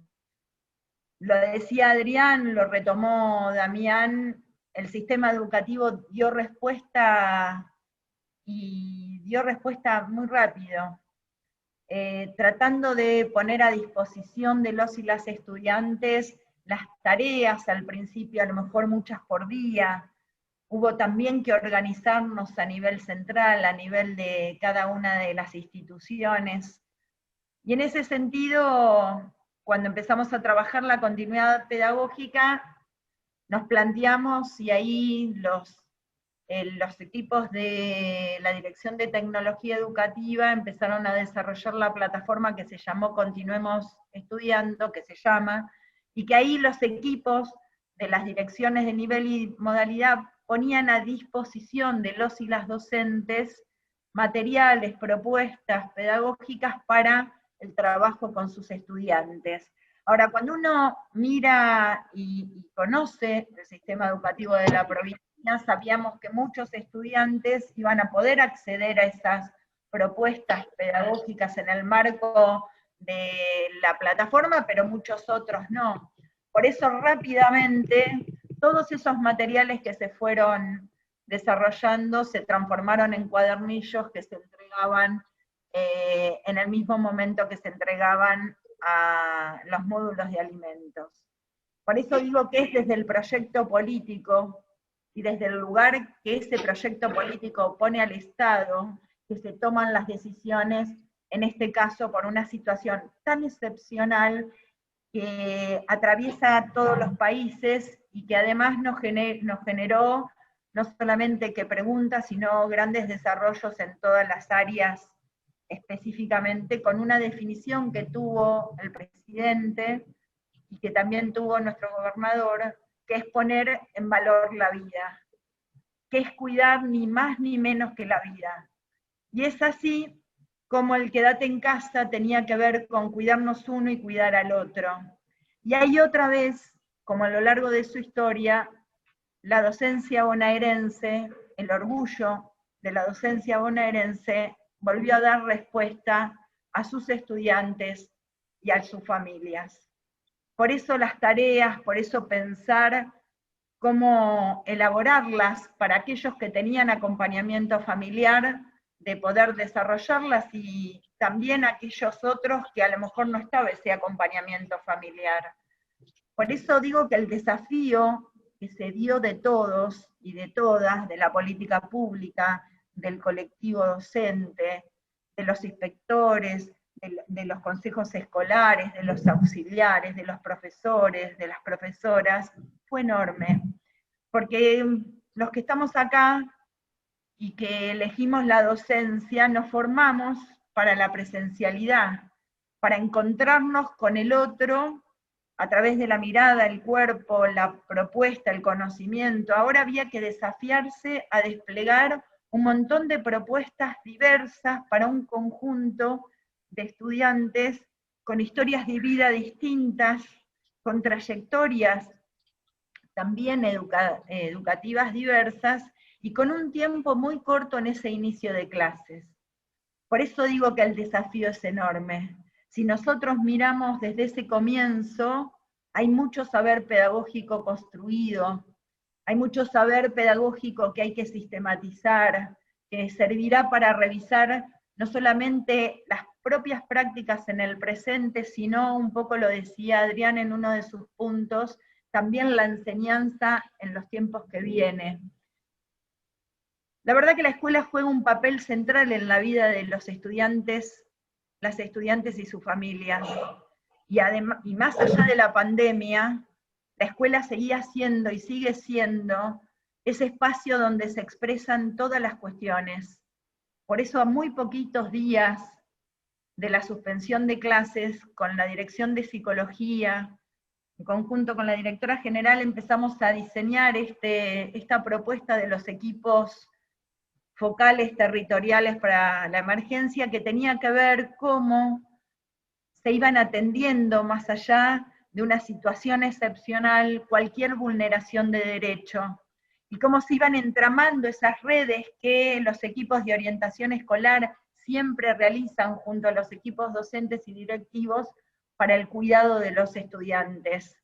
Lo decía Adrián, lo retomó Damián, el sistema educativo dio respuesta, y dio respuesta muy rápido, tratando de poner a disposición de los y las estudiantes las tareas, al principio a lo mejor muchas por día. Hubo también que organizarnos a nivel central, a nivel de cada una de las instituciones. Y en ese sentido, cuando empezamos a trabajar la continuidad pedagógica, nos planteamos, y ahí los equipos de la Dirección de Tecnología Educativa empezaron a desarrollar la plataforma que se llamó Continuemos Estudiando, que se llama, y que ahí los equipos de las direcciones de nivel y modalidad ponían a disposición de los y las docentes materiales, propuestas pedagógicas para el trabajo con sus estudiantes. Ahora, cuando uno mira y conoce el sistema educativo de la provincia, sabíamos que muchos estudiantes iban a poder acceder a esas propuestas pedagógicas en el marco de la plataforma, pero muchos otros no. Por eso rápidamente todos esos materiales que se fueron desarrollando se transformaron en cuadernillos que se entregaban en el mismo momento que se entregaban a los módulos de alimentos. Por eso digo que es desde el proyecto político y desde el lugar que ese proyecto político pone al Estado que se toman las decisiones, en este caso por una situación tan excepcional que atraviesa todos los países y que además nos generó no solamente que preguntas, sino grandes desarrollos en todas las áreas, específicamente con una definición que tuvo el presidente y que también tuvo nuestro gobernador, que es poner en valor la vida, que es cuidar ni más ni menos que la vida. Y es así como el quédate en casa tenía que ver con cuidarnos uno y cuidar al otro. Y ahí otra vez, como a lo largo de su historia, la docencia bonaerense, el orgullo de la docencia bonaerense, volvió a dar respuesta a sus estudiantes y a sus familias. Por eso las tareas, por eso pensar cómo elaborarlas para aquellos que tenían acompañamiento familiar, de poder desarrollarlas, y también aquellos otros que a lo mejor no estaba ese acompañamiento familiar. Por eso digo que el desafío que se dio de todos y de todas, de la política pública, del colectivo docente, de los inspectores, de los consejos escolares, de los auxiliares, de los profesores, de las profesoras, fue enorme. Porque los que estamos acá y que elegimos la docencia, nos formamos para la presencialidad, para encontrarnos con el otro a través de la mirada, el cuerpo, la propuesta, el conocimiento. Ahora había que desafiarse a desplegar un montón de propuestas diversas para un conjunto de estudiantes con historias de vida distintas, con trayectorias también educativas diversas, y con un tiempo muy corto en ese inicio de clases. Por eso digo que el desafío es enorme. Si nosotros miramos desde ese comienzo, hay mucho saber pedagógico construido, hay mucho saber pedagógico que hay que sistematizar, que servirá para revisar no solamente las propias prácticas en el presente, sino, un poco lo decía Adrián en uno de sus puntos, también la enseñanza en los tiempos que vienen. La verdad que la escuela juega un papel central en la vida de los estudiantes, las estudiantes y sus familias. Y más allá de la pandemia, la escuela seguía siendo y sigue siendo ese espacio donde se expresan todas las cuestiones. Por eso, a muy poquitos días de la suspensión de clases, con la Dirección de Psicología, en conjunto con la directora general, empezamos a diseñar esta propuesta de los equipos focales territoriales para la emergencia, que tenía que ver cómo se iban atendiendo, más allá de una situación excepcional, cualquier vulneración de derecho, y cómo se iban entramando esas redes que los equipos de orientación escolar siempre realizan junto a los equipos docentes y directivos para el cuidado de los estudiantes.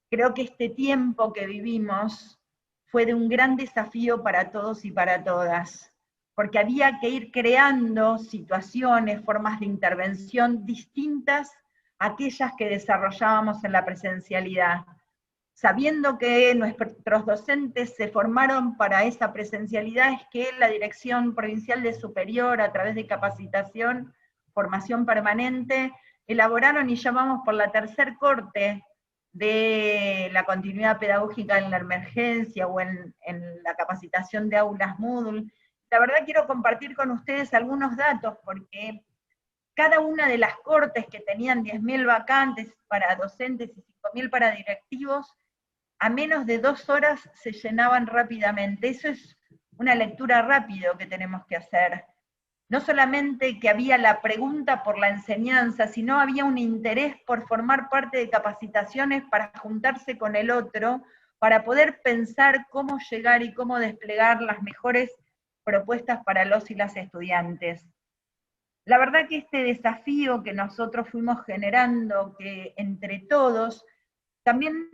Creo que este tiempo que vivimos fue de un gran desafío para todos y para todas, porque había que ir creando situaciones, formas de intervención distintas a aquellas que desarrollábamos en la presencialidad, sabiendo que nuestros docentes se formaron para esa presencialidad. Es que la Dirección Provincial de Superior, a través de capacitación, formación permanente, elaboraron y llamamos por la tercer corte de la continuidad pedagógica en la emergencia o en la capacitación de aulas Moodle. La verdad quiero compartir con ustedes algunos datos, porque cada una de las cortes que tenían 10.000 vacantes para docentes y 5.000 para directivos, a menos de 2 horas se llenaban rápidamente. Eso es una lectura rápida que tenemos que hacer. No solamente que había la pregunta por la enseñanza, sino había un interés por formar parte de capacitaciones para juntarse con el otro, para poder pensar cómo llegar y cómo desplegar las mejores propuestas para los y las estudiantes. La verdad que este desafío que nosotros fuimos generando, que entre todos, también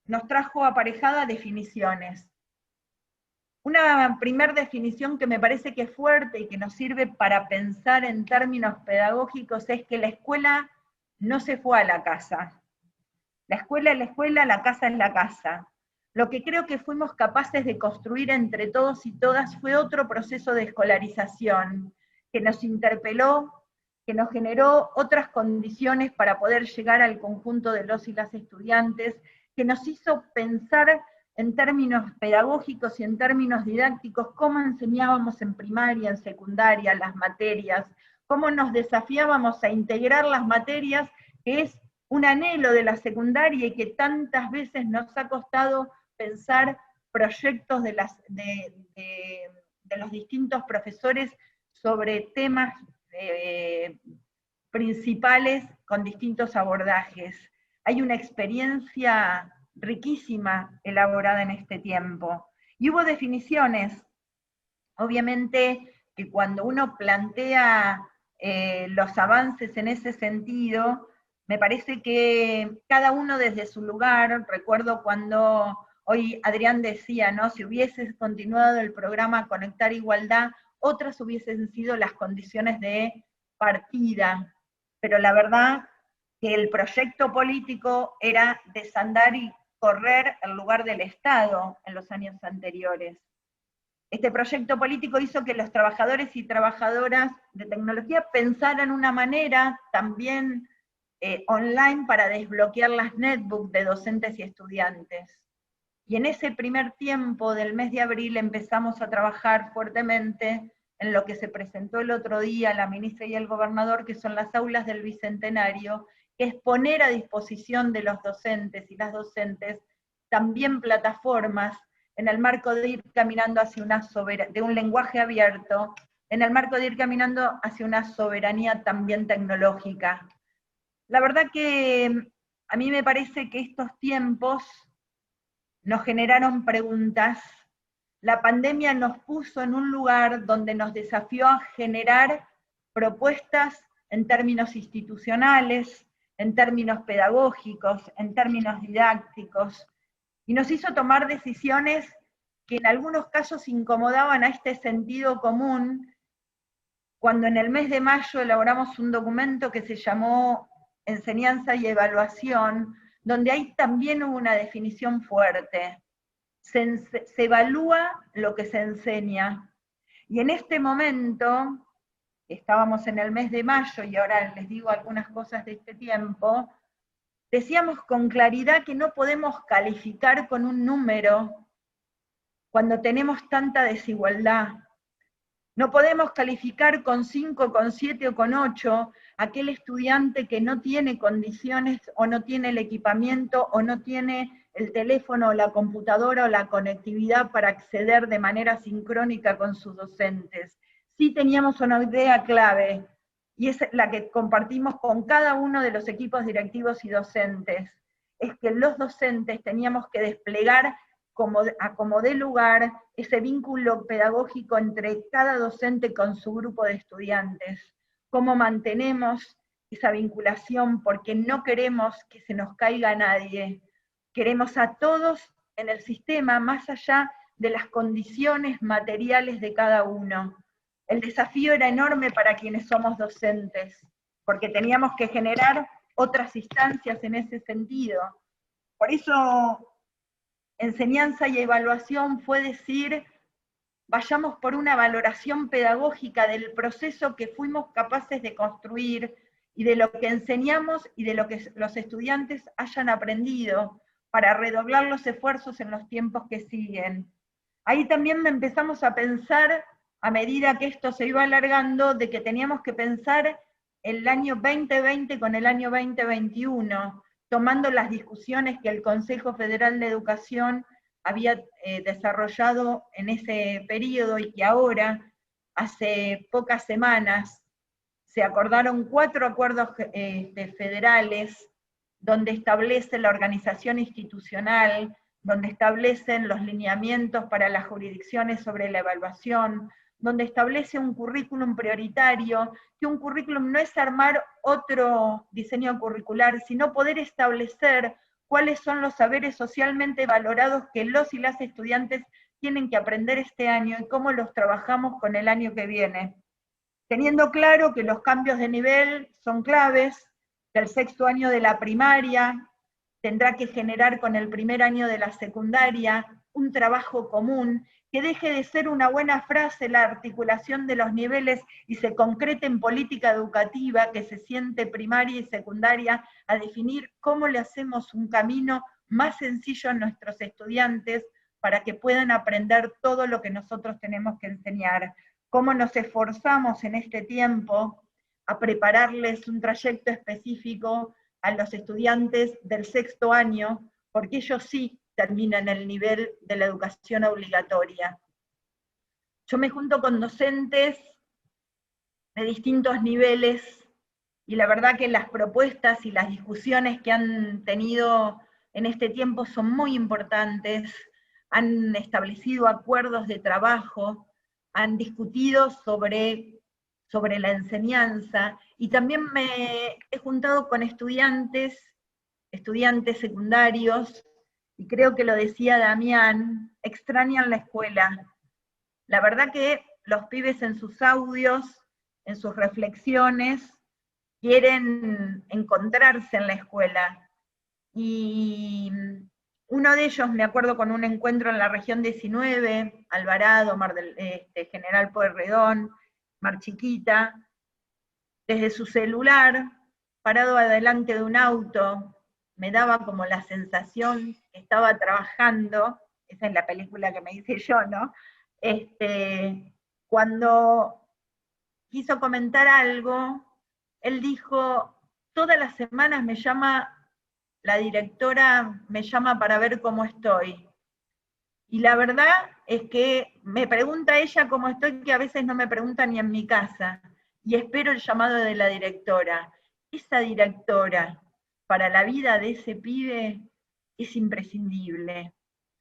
nos trajo aparejada definiciones. Una primera definición que me parece que es fuerte y que nos sirve para pensar en términos pedagógicos es que la escuela no se fue a la casa. La escuela es la escuela, la casa es la casa. Lo que creo que fuimos capaces de construir entre todos y todas fue otro proceso de escolarización que nos interpeló, que nos generó otras condiciones para poder llegar al conjunto de los y las estudiantes, que nos hizo pensar en términos pedagógicos y en términos didácticos cómo enseñábamos en primaria, en secundaria, las materias, cómo nos desafiábamos a integrar las materias, que es un anhelo de la secundaria y que tantas veces nos ha costado pensar proyectos de los distintos profesores sobre temas principales con distintos abordajes. Hay una experiencia riquísima elaborada en este tiempo. Y hubo definiciones, obviamente, que cuando uno plantea los avances en ese sentido, me parece que cada uno desde su lugar, recuerdo cuando hoy Adrián decía, ¿no? Si hubiese continuado el programa Conectar Igualdad, otras hubiesen sido las condiciones de partida, pero la verdad que el proyecto político era desandar y correr el lugar del Estado en los años anteriores. Este proyecto político hizo que los trabajadores y trabajadoras de tecnología pensaran una manera también online para desbloquear las netbooks de docentes y estudiantes. Y en ese primer tiempo del mes de abril empezamos a trabajar fuertemente en lo que se presentó el otro día la ministra y el gobernador, que son las aulas del Bicentenario, que es poner a disposición de los docentes y las docentes también plataformas en el marco de ir caminando hacia de un lenguaje abierto, en el marco de ir caminando hacia una soberanía también tecnológica. La verdad que a mí me parece que estos tiempos nos generaron preguntas. La pandemia nos puso en un lugar donde nos desafió a generar propuestas en términos institucionales, en términos pedagógicos, en términos didácticos, y nos hizo tomar decisiones que en algunos casos incomodaban a este sentido común, cuando en el mes de mayo elaboramos un documento que se llamó Enseñanza y Evaluación, donde ahí también hubo una definición fuerte. Se evalúa lo que se enseña. Y en este momento, estábamos en el mes de mayo, y ahora les digo algunas cosas de este tiempo, decíamos con claridad que no podemos calificar con un número cuando tenemos tanta desigualdad. No podemos calificar con 5, con 7 o con 8 aquel estudiante que no tiene condiciones o no tiene el equipamiento o no tiene el teléfono o la computadora o la conectividad para acceder de manera sincrónica con sus docentes. Sí teníamos una idea clave, y es la que compartimos con cada uno de los equipos directivos y docentes, es que los docentes teníamos que desplegar como dé lugar ese vínculo pedagógico entre cada docente con su grupo de estudiantes. Cómo mantenemos esa vinculación, porque no queremos que se nos caiga a nadie. Queremos a todos en el sistema, más allá de las condiciones materiales de cada uno. El desafío era enorme para quienes somos docentes, porque teníamos que generar otras instancias en ese sentido. Por eso, enseñanza y evaluación fue decir, vayamos por una valoración pedagógica del proceso que fuimos capaces de construir y de lo que enseñamos y de lo que los estudiantes hayan aprendido para redoblar los esfuerzos en los tiempos que siguen. Ahí también empezamos a pensar, a medida que esto se iba alargando, de que teníamos que pensar el año 2020 con el año 2021, tomando las discusiones que el Consejo Federal de Educación había desarrollado en ese periodo y que ahora, hace pocas semanas, se acordaron 4 acuerdos federales donde establece la organización institucional, donde establecen los lineamientos para las jurisdicciones sobre la evaluación, donde establece un currículum prioritario, que un currículum no es armar otro diseño curricular, sino poder establecer cuáles son los saberes socialmente valorados que los y las estudiantes tienen que aprender este año y cómo los trabajamos con el año que viene. Teniendo claro que los cambios de nivel son claves, que el 6º año de la primaria tendrá que generar con el 1er año de la secundaria un trabajo común, que deje de ser una buena frase la articulación de los niveles y se concrete en política educativa que se siente primaria y secundaria a definir cómo le hacemos un camino más sencillo a nuestros estudiantes para que puedan aprender todo lo que nosotros tenemos que enseñar. Cómo nos esforzamos en este tiempo a prepararles un trayecto específico a los estudiantes del 6º año, porque ellos sí terminan el nivel de la educación obligatoria. Yo me junto con docentes de distintos niveles, y la verdad que las propuestas y las discusiones que han tenido en este tiempo son muy importantes, han establecido acuerdos de trabajo, han discutido sobre la enseñanza, y también me he juntado con estudiantes secundarios, y creo que lo decía Damián, extrañan la escuela. La verdad que los pibes en sus audios, en sus reflexiones, quieren encontrarse en la escuela. Y uno de ellos, me acuerdo con un encuentro en la región 19, Alvarado, General Pueyrredón, Mar Chiquita, desde su celular, parado adelante de un auto, me daba como la sensación que estaba trabajando, esa es la película que me hice yo, ¿no? Cuando quiso comentar algo, él dijo, todas las semanas la directora me llama para ver cómo estoy. Y la verdad es que me pregunta ella cómo estoy, que a veces no me pregunta ni en mi casa. Y espero el llamado de la directora. Esa directora, para la vida de ese pibe, es imprescindible.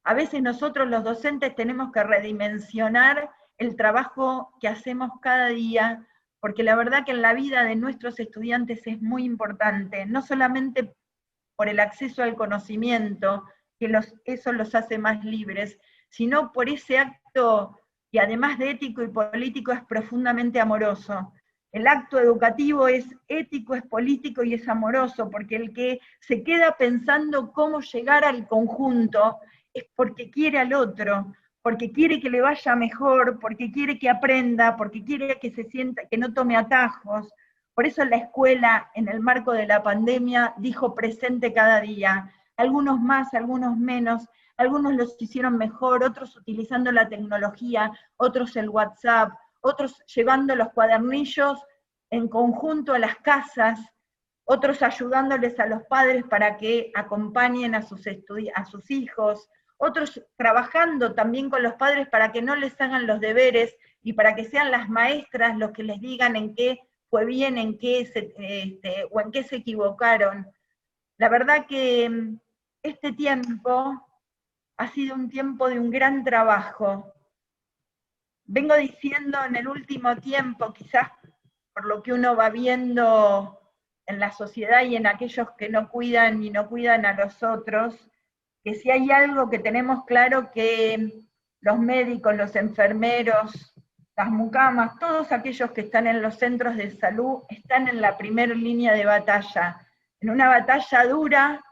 A veces nosotros los docentes tenemos que redimensionar el trabajo que hacemos cada día, porque la verdad que en la vida de nuestros estudiantes es muy importante, no solamente por el acceso al conocimiento, que eso los hace más libres, sino por ese acto que además de ético y político es profundamente amoroso. El acto educativo es ético, es político y es amoroso, porque el que se queda pensando cómo llegar al conjunto es porque quiere al otro, porque quiere que le vaya mejor, porque quiere que aprenda, porque quiere que se sienta, que no tome atajos. Por eso la escuela, en el marco de la pandemia, dijo presente cada día. Algunos más, algunos menos, algunos los hicieron mejor, otros utilizando la tecnología, otros el WhatsApp, otros llevando los cuadernillos en conjunto a las casas, otros ayudándoles a los padres para que acompañen a sus hijos, otros trabajando también con los padres para que no les hagan los deberes y para que sean las maestras los que les digan en qué fue bien, o en qué se equivocaron. La verdad que este tiempo ha sido un tiempo de un gran trabajo. Vengo diciendo en el último tiempo, quizás por lo que uno va viendo en la sociedad y en aquellos que no cuidan y no cuidan a los otros, que si hay algo que tenemos claro, que los médicos, los enfermeros, las mucamas, todos aquellos que están en los centros de salud, están en la primera línea de batalla, en una batalla dura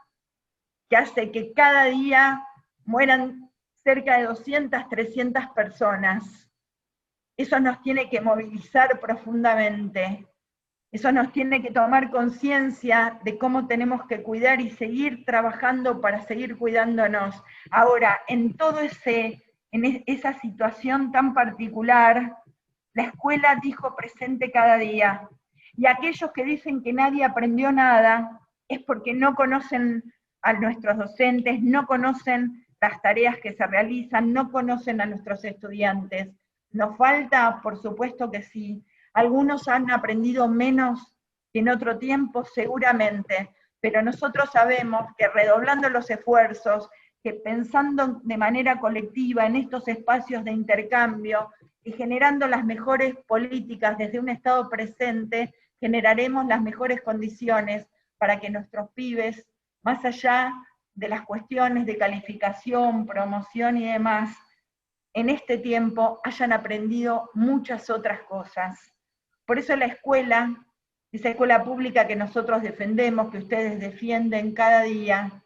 que hace que cada día mueran cerca de 200, 300 personas. Eso nos tiene que movilizar profundamente. Eso nos tiene que tomar conciencia de cómo tenemos que cuidar y seguir trabajando para seguir cuidándonos. Ahora, en esa situación tan particular, la escuela dijo presente cada día. Y aquellos que dicen que nadie aprendió nada, es porque no conocen a nuestros docentes, no conocen las tareas que se realizan, no conocen a nuestros estudiantes. ¿Nos falta? Por supuesto que sí. Algunos han aprendido menos que en otro tiempo, seguramente, pero nosotros sabemos que redoblando los esfuerzos, que pensando de manera colectiva en estos espacios de intercambio y generando las mejores políticas desde un Estado presente, generaremos las mejores condiciones para que nuestros pibes, más allá de las cuestiones de calificación, promoción y demás, en este tiempo hayan aprendido muchas otras cosas. Por eso la escuela, esa escuela pública que nosotros defendemos, que ustedes defienden cada día,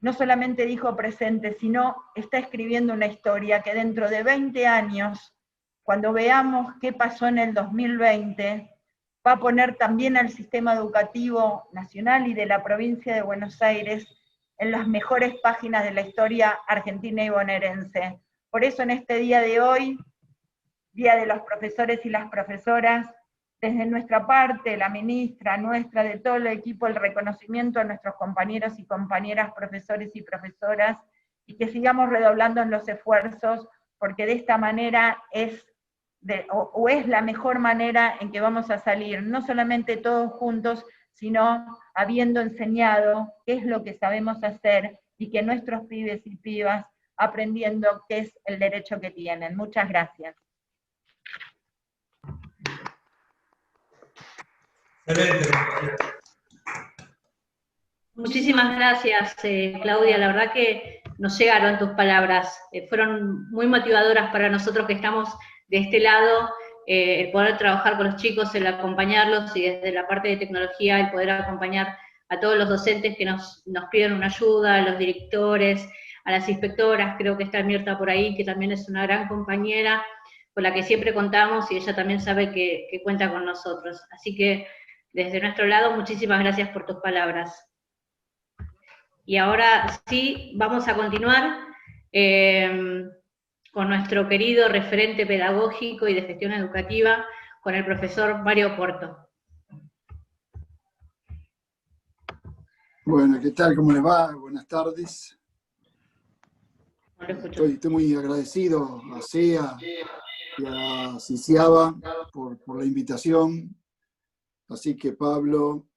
no solamente dijo presente, sino está escribiendo una historia que dentro de 20 años, cuando veamos qué pasó en el 2020, va a poner también al sistema educativo nacional y de la provincia de Buenos Aires en las mejores páginas de la historia argentina y bonaerense. Por eso en este día de hoy, Día de los Profesores y las Profesoras, desde nuestra parte, la ministra, nuestra, de todo el equipo, el reconocimiento a nuestros compañeros y compañeras, profesores y profesoras, y que sigamos redoblando en los esfuerzos, porque de esta manera es la mejor manera en que vamos a salir, no solamente todos juntos, sino habiendo enseñado qué es lo que sabemos hacer, y que nuestros pibes y pibas aprendiendo qué es el derecho que tienen. Muchas gracias. Excelente. Muchísimas gracias, Claudia. La verdad que nos llegaron tus palabras. Fueron muy motivadoras para nosotros que estamos de este lado, el poder trabajar con los chicos, el acompañarlos, y desde la parte de tecnología el poder acompañar a todos los docentes que nos piden una ayuda, a los directores, a las inspectoras. Creo que está Mirta por ahí, que también es una gran compañera con la que siempre contamos, y ella también sabe que cuenta con nosotros. Así que desde nuestro lado, muchísimas gracias por tus palabras. Y ahora sí, vamos a continuar con nuestro querido referente pedagógico y de gestión educativa, con el profesor Mario Porto. Bueno, ¿qué tal? ¿Cómo les va? Buenas tardes. No lo escucho. Estoy muy agradecido a SEA y a CICIABA por la invitación. Así que, Pablo,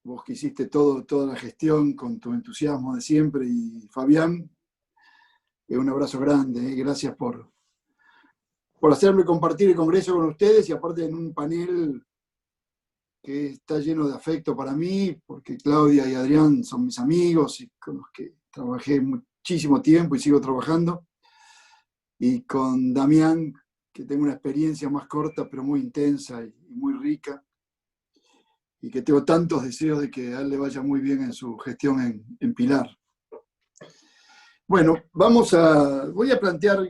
vos que hiciste toda la gestión con tu entusiasmo de siempre, y Fabián, un abrazo grande. Gracias por hacerme compartir el Congreso con ustedes, y aparte en un panel que está lleno de afecto para mí, porque Claudia y Adrián son mis amigos y con los que trabajé muchísimo tiempo y sigo trabajando, y con Damián, que tengo una experiencia más corta pero muy intensa y muy rica, y que tengo tantos deseos de que a él le vaya muy bien en su gestión en Pilar. Bueno, voy a plantear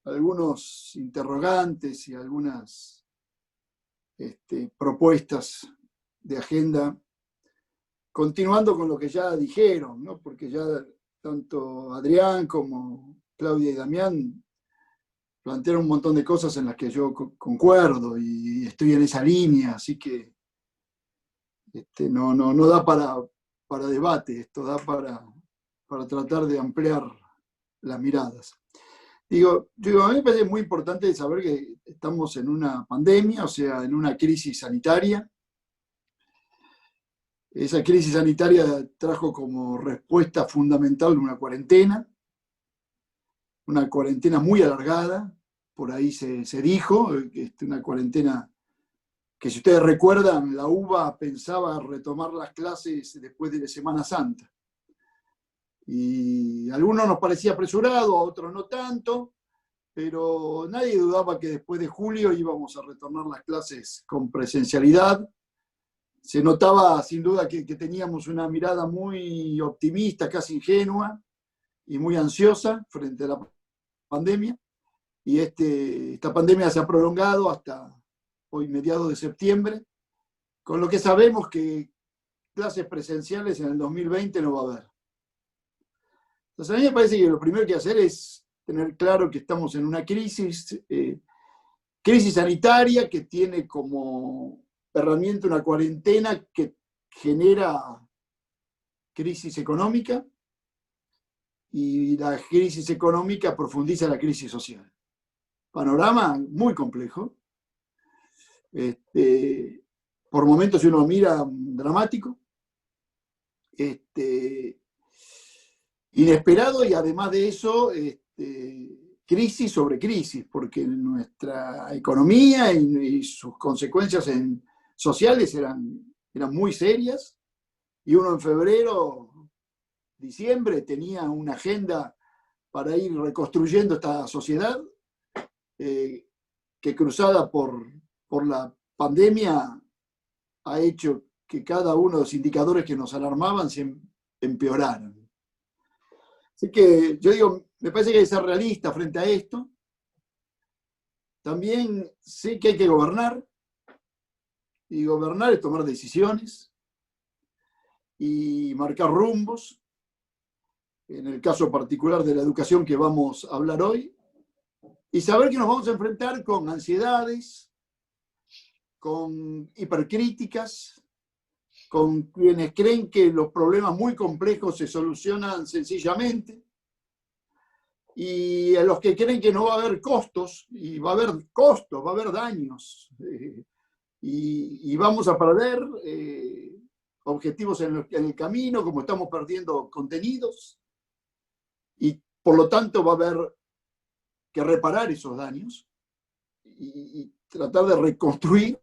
algunos interrogantes y algunas propuestas de agenda, continuando con lo que ya dijeron, ¿no? Porque ya tanto Adrián como Claudia y Damián plantearon un montón de cosas en las que yo concuerdo y estoy en esa línea, así que no da para debate, esto da para tratar de ampliar las miradas. Digo, a mí me parece muy importante saber que estamos en una pandemia, o sea, en una crisis sanitaria. Esa crisis sanitaria trajo como respuesta fundamental una cuarentena muy alargada. Por ahí se dijo, una cuarentena que, si ustedes recuerdan, la UBA pensaba retomar las clases después de la Semana Santa. Y a algunos nos parecía apresurado, a otros no tanto, pero nadie dudaba que después de julio íbamos a retornar las clases con presencialidad. Se notaba sin duda que teníamos una mirada muy optimista, casi ingenua, y muy ansiosa frente a la pandemia. Y esta pandemia se ha prolongado hasta hoy, mediados de septiembre, con lo que sabemos que clases presenciales en el 2020 no va a haber. Entonces, a mí me parece que lo primero que hay que hacer es tener claro que estamos en una crisis sanitaria que tiene como herramienta una cuarentena que genera crisis económica, y la crisis económica profundiza la crisis social. Panorama muy complejo, por momentos, si uno mira, dramático, inesperado, y además de eso, crisis sobre crisis, porque nuestra economía y sus consecuencias sociales eran muy serias, y uno en febrero, diciembre, tenía una agenda para ir reconstruyendo esta sociedad, que cruzada por la pandemia ha hecho que cada uno de los indicadores que nos alarmaban se empeoraran. Así que yo digo, me parece que hay que ser realista frente a esto. También sé que hay que gobernar, y gobernar es tomar decisiones y marcar rumbos. En el caso particular de la educación que vamos a hablar hoy, y saber que nos vamos a enfrentar con ansiedades, con hipercríticas, con quienes creen que los problemas muy complejos se solucionan sencillamente, y a los que creen que no va a haber costos, y va a haber costos, va a haber daños, y vamos a perder objetivos en el camino, como estamos perdiendo contenidos, y por lo tanto va a haber que reparar esos daños y tratar de reconstruir.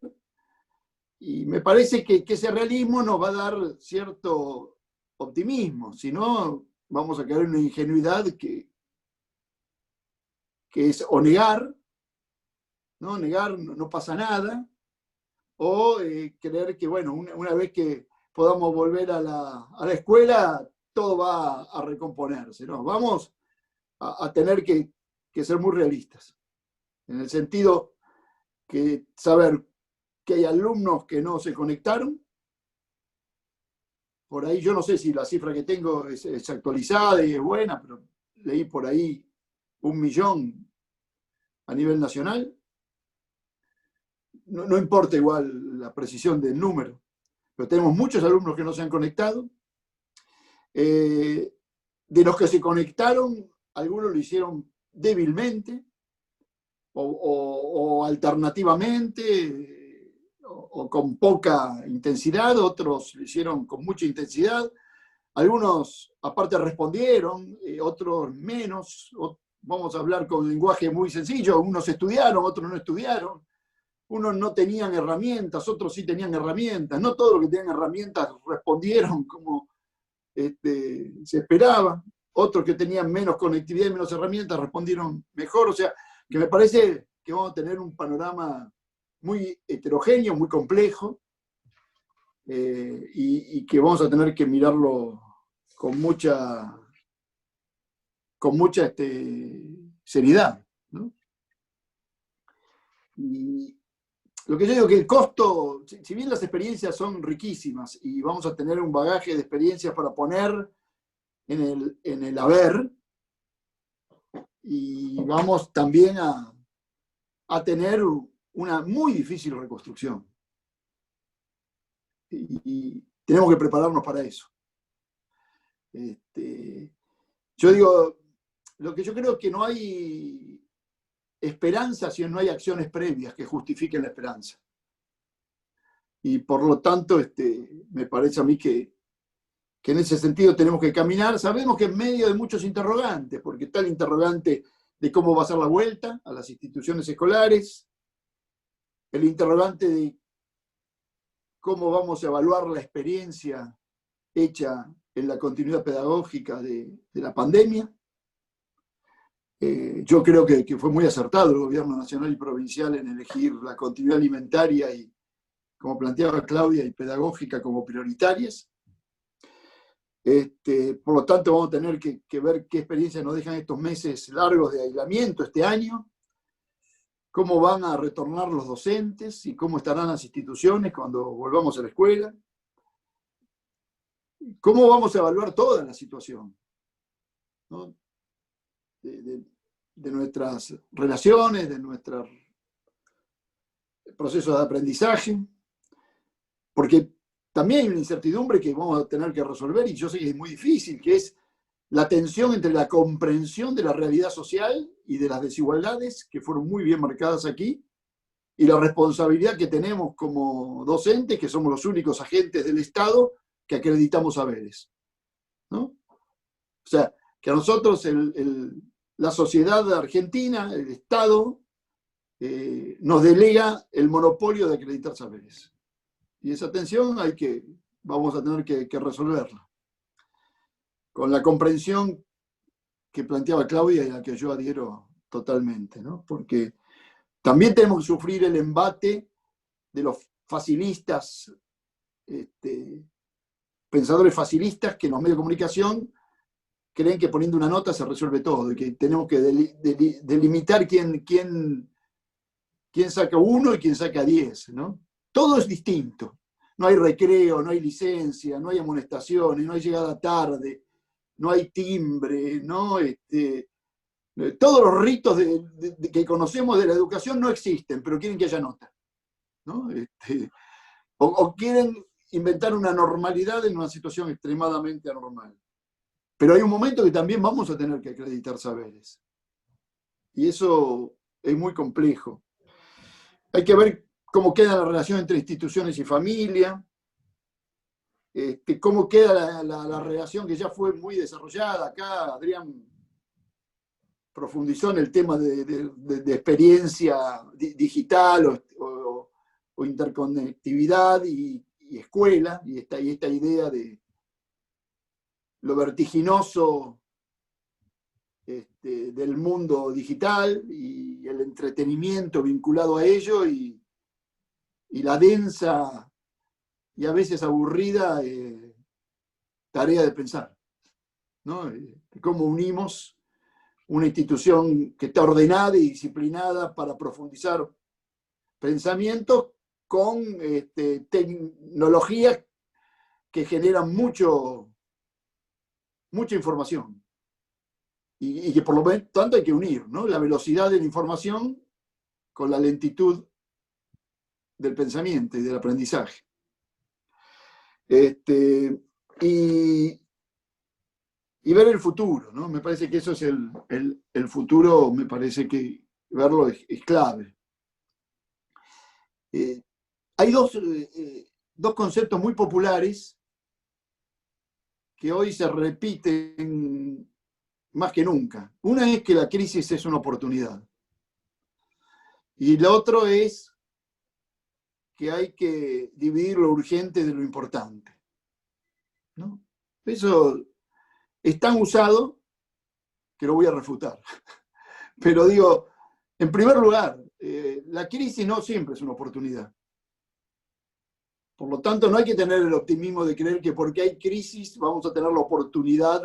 Y me parece que ese realismo nos va a dar cierto optimismo, si no vamos a caer en una ingenuidad que es o negar, ¿no? Negar, no pasa nada, o creer que, bueno, una vez que podamos volver a la escuela, todo va a recomponerse, ¿no? Vamos a tener que ser muy realistas, en el sentido que saber que hay alumnos que no se conectaron. Por ahí, yo no sé si la cifra que tengo es actualizada y es buena, pero leí por ahí 1 millón a nivel nacional. No importa igual la precisión del número, pero tenemos muchos alumnos que no se han conectado. De los que se conectaron, algunos lo hicieron débilmente o alternativamente o con poca intensidad, otros lo hicieron con mucha intensidad. Algunos aparte respondieron, otros menos. Vamos a hablar con lenguaje muy sencillo, unos estudiaron, otros no estudiaron. Unos no tenían herramientas, otros sí tenían herramientas. No todos los que tenían herramientas respondieron como se esperaba. Otros que tenían menos conectividad y menos herramientas respondieron mejor. O sea, que me parece que vamos a tener un panorama muy heterogéneo, muy complejo, y que vamos a tener que mirarlo con mucha seriedad, ¿no? Y lo que yo digo que el costo, si bien las experiencias son riquísimas y vamos a tener un bagaje de experiencias para poner en el haber, y vamos también a tener una muy difícil reconstrucción. Y tenemos que prepararnos para eso. Yo digo, lo que yo creo es que no hay esperanza si no hay acciones previas que justifiquen la esperanza. Y por lo tanto, me parece a mí que en ese sentido tenemos que caminar. Sabemos que en medio de muchos interrogantes, porque está el interrogante de cómo va a ser la vuelta a las instituciones escolares, el interrogante de cómo vamos a evaluar la experiencia hecha en la continuidad pedagógica de la pandemia. Yo creo que fue muy acertado el gobierno nacional y provincial en elegir la continuidad alimentaria y, como planteaba Claudia, y pedagógica como prioritarias. Por lo tanto, vamos a tener que ver qué experiencia nos dejan estos meses largos de aislamiento este año, cómo van a retornar los docentes y cómo estarán las instituciones cuando volvamos a la escuela, cómo vamos a evaluar toda la situación, ¿no? de nuestras relaciones, de nuestros procesos de aprendizaje, porque también hay una incertidumbre que vamos a tener que resolver, y yo sé que es muy difícil, que es la tensión entre la comprensión de la realidad social y de las desigualdades que fueron muy bien marcadas aquí, y la responsabilidad que tenemos como docentes, que somos los únicos agentes del Estado que acreditamos saberes, ¿no? O sea, que a nosotros la sociedad argentina, el Estado, nos delega el monopolio de acreditar saberes. Y esa tensión vamos a tener que resolverla. Con la comprensión que planteaba Claudia y a la que yo adhiero totalmente, ¿no? Porque también tenemos que sufrir el embate de los facilistas pensadores facilistas que en los medios de comunicación creen que poniendo una nota se resuelve todo y que tenemos que delimitar quién saca 1 y quién saca 10, ¿no? Todo es distinto. No hay recreo, no hay licencia, no hay amonestaciones, no hay llegada tarde, no hay timbre, ¿no? Todos los ritos que conocemos de la educación no existen, pero quieren que haya nota, ¿no? O quieren inventar una normalidad en una situación extremadamente anormal. Pero hay un momento que también vamos a tener que acreditar saberes. Y eso es muy complejo. Hay que ver cómo queda la relación entre instituciones y familia, cómo queda la relación que ya fue muy desarrollada. Acá Adrián profundizó en el tema de experiencia digital o interconectividad y escuela, y esta idea de lo vertiginoso del mundo digital y el entretenimiento vinculado a ello y la densa y a veces aburrida tarea de pensar, ¿no? Cómo unimos una institución que está ordenada y disciplinada para profundizar pensamientos con tecnologías que generan mucha información y que por lo tanto hay que unir, ¿no? La velocidad de la información con la lentitud del pensamiento y del aprendizaje. Y ver el futuro, ¿no? Me parece que eso es el futuro, me parece que verlo es clave. Hay dos conceptos muy populares que hoy se repiten más que nunca. Una es que la crisis es una oportunidad. Y la otra es que hay que dividir lo urgente de lo importante, ¿no? Eso es tan usado que lo voy a refutar. Pero digo, en primer lugar, la crisis no siempre es una oportunidad. Por lo tanto, no hay que tener el optimismo de creer que porque hay crisis vamos a tener la oportunidad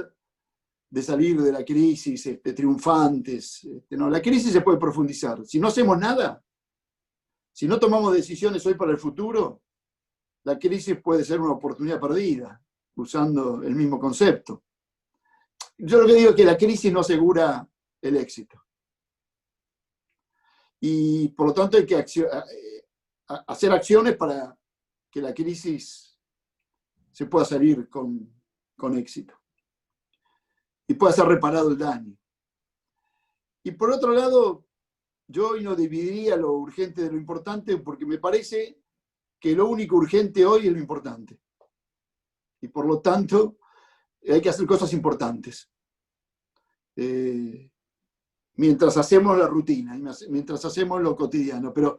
de salir de la crisis triunfantes. No, la crisis se puede profundizar. Si no hacemos nada, si no tomamos decisiones hoy para el futuro, la crisis puede ser una oportunidad perdida, usando el mismo concepto. Yo lo que digo es que la crisis no asegura el éxito. Y por lo tanto hay que hacer acciones para que la crisis se pueda salir con éxito y pueda ser reparado el daño. Y por otro lado, yo hoy no dividiría lo urgente de lo importante porque me parece que lo único urgente hoy es lo importante. Y por lo tanto, hay que hacer cosas importantes. Mientras hacemos la rutina, mientras hacemos lo cotidiano. Pero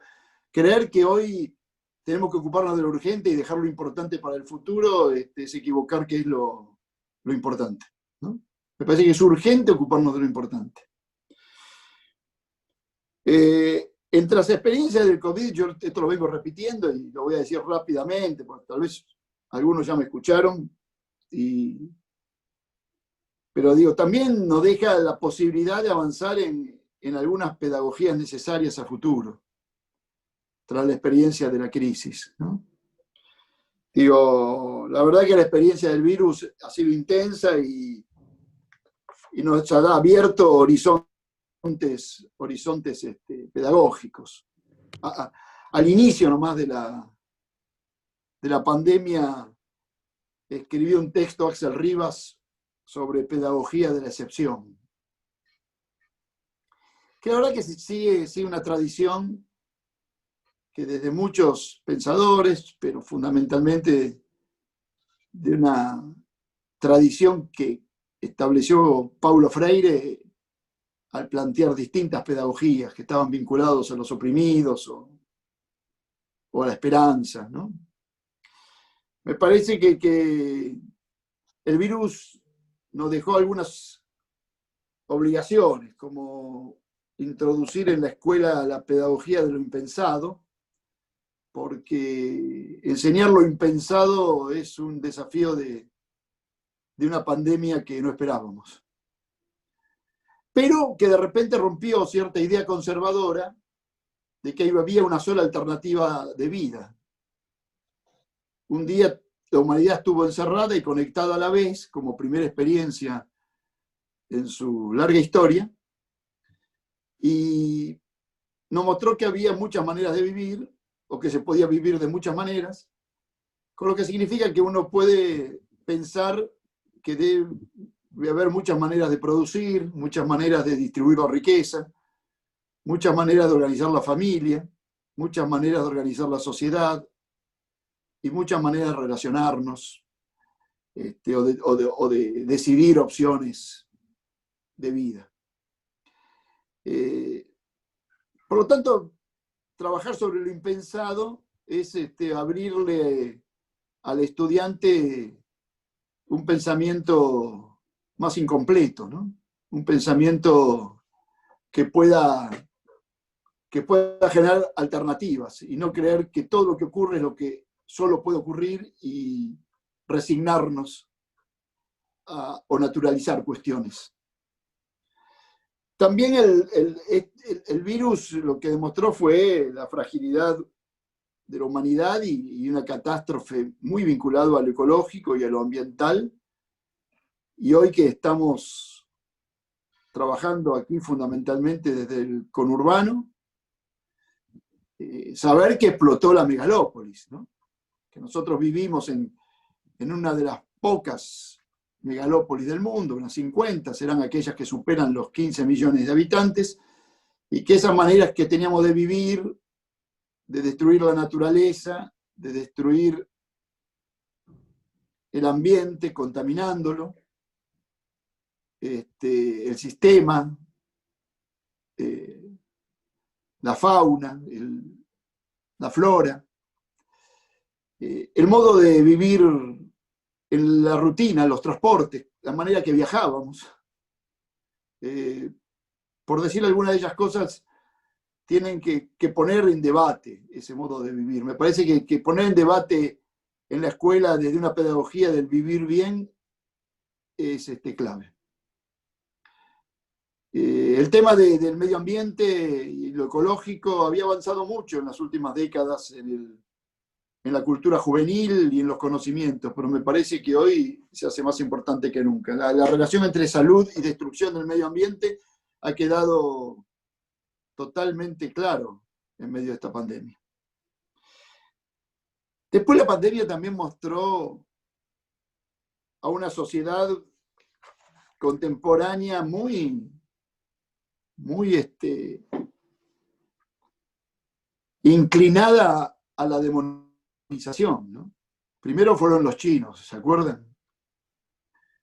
creer que hoy tenemos que ocuparnos de lo urgente y dejar lo importante para el futuro es equivocar qué es lo importante, ¿no? Me parece que es urgente ocuparnos de lo importante. Entre las experiencias del COVID, yo esto lo vengo repitiendo y lo voy a decir rápidamente, porque tal vez algunos ya me escucharon, pero digo, también nos deja la posibilidad de avanzar en algunas pedagogías necesarias a futuro, tras la experiencia de la crisis, ¿no? Digo, la verdad que la experiencia del virus ha sido intensa y nos ha abierto horizontes pedagógicos. Al inicio nomás de la pandemia, escribió un texto Axel Rivas sobre pedagogía de la excepción. Que la verdad que sigue una tradición que desde muchos pensadores, pero fundamentalmente de una tradición que estableció Paulo Freire al plantear distintas pedagogías que estaban vinculados a los oprimidos o a la esperanza, ¿no? Me parece que el virus nos dejó algunas obligaciones, como introducir en la escuela la pedagogía de lo impensado, porque enseñar lo impensado es un desafío de una pandemia que no esperábamos. Pero que de repente rompió cierta idea conservadora de que había una sola alternativa de vida. Un día la humanidad estuvo encerrada y conectada a la vez, como primera experiencia en su larga historia, y nos mostró que había muchas maneras de vivir, o que se podía vivir de muchas maneras, con lo que significa que uno puede pensar que debe haber muchas maneras de producir, muchas maneras de distribuir la riqueza, muchas maneras de organizar la familia, muchas maneras de organizar la sociedad y muchas maneras de relacionarnos o de decidir opciones de vida. Por lo tanto, trabajar sobre lo impensado es abrirle al estudiante un pensamiento más incompleto, ¿no? Un pensamiento que pueda generar alternativas y no creer que todo lo que ocurre es lo que solo puede ocurrir y resignarnos o naturalizar cuestiones. También el virus lo que demostró fue la fragilidad de la humanidad y una catástrofe muy vinculada a lo ecológico y a lo ambiental. Y hoy que estamos trabajando aquí fundamentalmente desde el conurbano, saber que explotó la megalópolis, ¿no? Que nosotros vivimos en una de las pocas megalópolis del mundo, unas 50, serán aquellas que superan los 15 millones de habitantes, y que esas maneras que teníamos de vivir, de destruir la naturaleza, de destruir el ambiente, contaminándolo, el sistema, la fauna, la flora, el modo de vivir en la rutina, los transportes, la manera que viajábamos. Por decir alguna de ellas cosas, tienen que poner en debate ese modo de vivir. Me parece que poner en debate en la escuela desde una pedagogía del vivir bien es clave. El tema del medio ambiente y lo ecológico había avanzado mucho en las últimas décadas en la cultura juvenil y en los conocimientos, pero me parece que hoy se hace más importante que nunca. La relación entre salud y destrucción del medio ambiente ha quedado totalmente claro en medio de esta pandemia. Después la pandemia también mostró a una sociedad contemporánea muy inclinada a la demonización, ¿no? Primero fueron los chinos, ¿se acuerdan?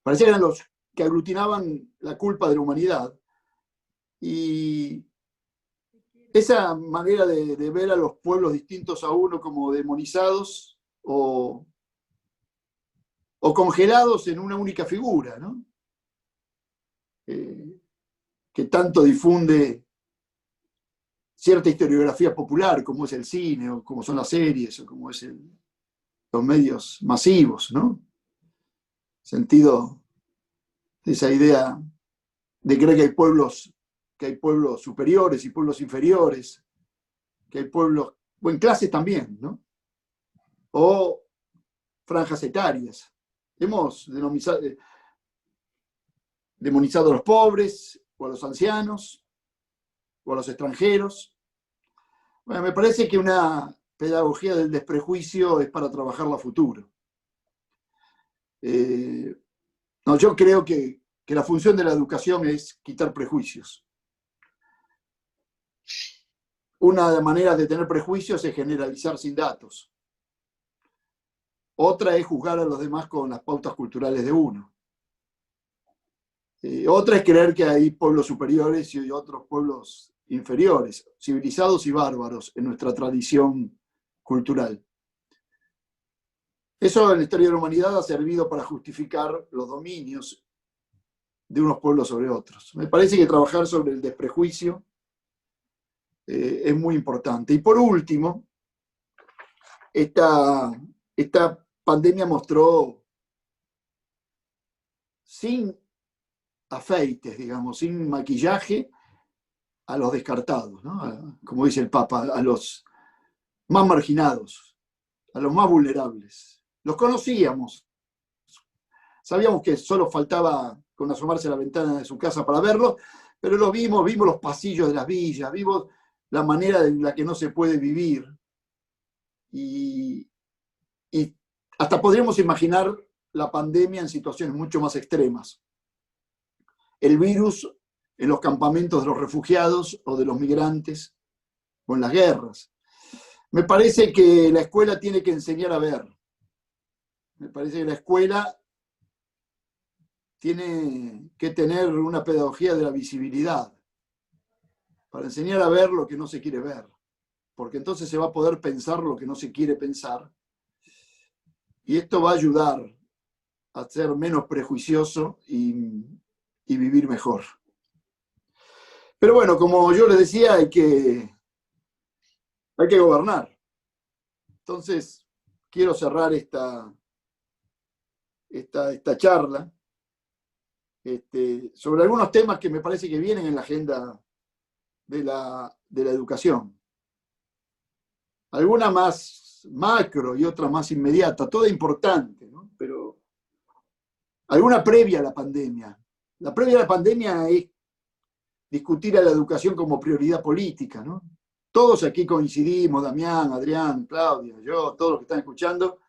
Parecía que eran los que aglutinaban la culpa de la humanidad. Y esa manera de ver a los pueblos distintos a uno como demonizados o congelados en una única figura, ¿no? Que tanto difunde cierta historiografía popular, como es el cine, o como son las series, o como es los medios masivos, ¿no? Sentido de esa idea de creer que hay pueblos superiores y pueblos inferiores, que hay pueblos, o en clases también, ¿no? O franjas etarias. Hemos demonizado a los pobres, o a los ancianos, o a los extranjeros. Bueno, me parece que una pedagogía del desprejuicio es para trabajarla a futuro. Yo creo que la función de la educación es quitar prejuicios. Una manera de tener prejuicios es generalizar sin datos. Otra es juzgar a los demás con las pautas culturales de uno. Otra es creer que hay pueblos superiores y otros pueblos inferiores, civilizados y bárbaros en nuestra tradición cultural. Eso en la historia de la humanidad ha servido para justificar los dominios de unos pueblos sobre otros. Me parece que trabajar sobre el desprejuicio es muy importante. Y por último, esta pandemia mostró sin afeites, digamos, sin maquillaje, a los descartados, ¿no? Como dice el Papa, a los más marginados, a los más vulnerables. Los conocíamos, sabíamos que solo faltaba con asomarse a la ventana de su casa para verlos, pero los vimos los pasillos de las villas, vimos la manera en la que no se puede vivir. Y hasta podríamos imaginar la pandemia en situaciones mucho más extremas. El virus en los campamentos de los refugiados o de los migrantes, o en las guerras. Me parece que la escuela tiene que enseñar a ver. Me parece que la escuela tiene que tener una pedagogía de la visibilidad, para enseñar a ver lo que no se quiere ver, porque entonces se va a poder pensar lo que no se quiere pensar, y esto va a ayudar a ser menos prejuicioso y vivir mejor. Pero bueno, como yo les decía, hay que gobernar. Entonces, quiero cerrar esta charla sobre algunos temas que me parece que vienen en la agenda de la educación. Alguna más macro y otra más inmediata, toda importante, ¿no? Pero alguna previa a la pandemia. La previa a la pandemia es discutir a la educación como prioridad política, ¿no? Todos aquí coincidimos, Damián, Adrián, Claudia, yo, todos los que están escuchando,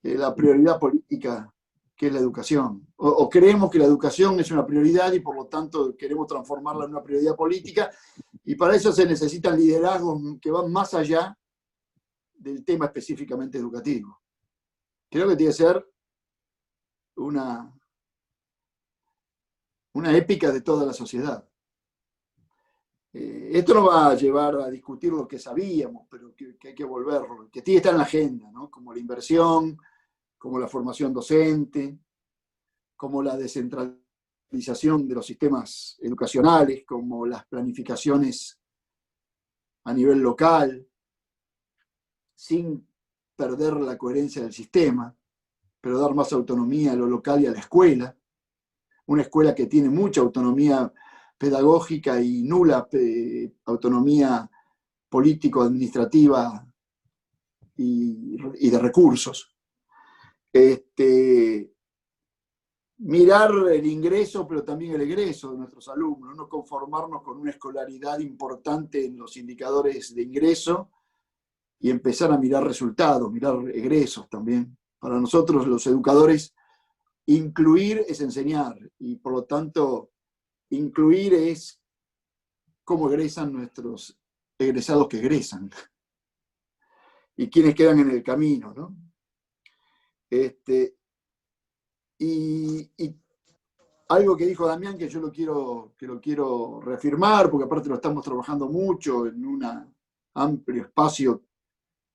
la prioridad política que es la educación. O creemos que la educación es una prioridad y por lo tanto queremos transformarla en una prioridad política, y para eso se necesitan liderazgos que van más allá del tema específicamente educativo. Creo que tiene que ser una épica de toda la sociedad. Esto nos va a llevar a discutir lo que sabíamos, pero que hay que volverlo, que tiene que estar en la agenda, ¿no? Como la inversión, como la formación docente, como la descentralización de los sistemas educacionales, como las planificaciones a nivel local, sin perder la coherencia del sistema, pero dar más autonomía a lo local y a la escuela. Una escuela que tiene mucha autonomía pedagógica y nula autonomía político-administrativa y de recursos. Mirar el ingreso, pero también el egreso de nuestros alumnos, no conformarnos con una escolaridad importante en los indicadores de ingreso y empezar a mirar resultados, mirar egresos también. Para nosotros, los educadores, incluir es enseñar, y por lo tanto, incluir es cómo egresan nuestros egresados que egresan y quienes quedan en el camino, ¿no? Y algo que dijo Damián, que yo lo quiero reafirmar, porque aparte lo estamos trabajando mucho en un amplio espacio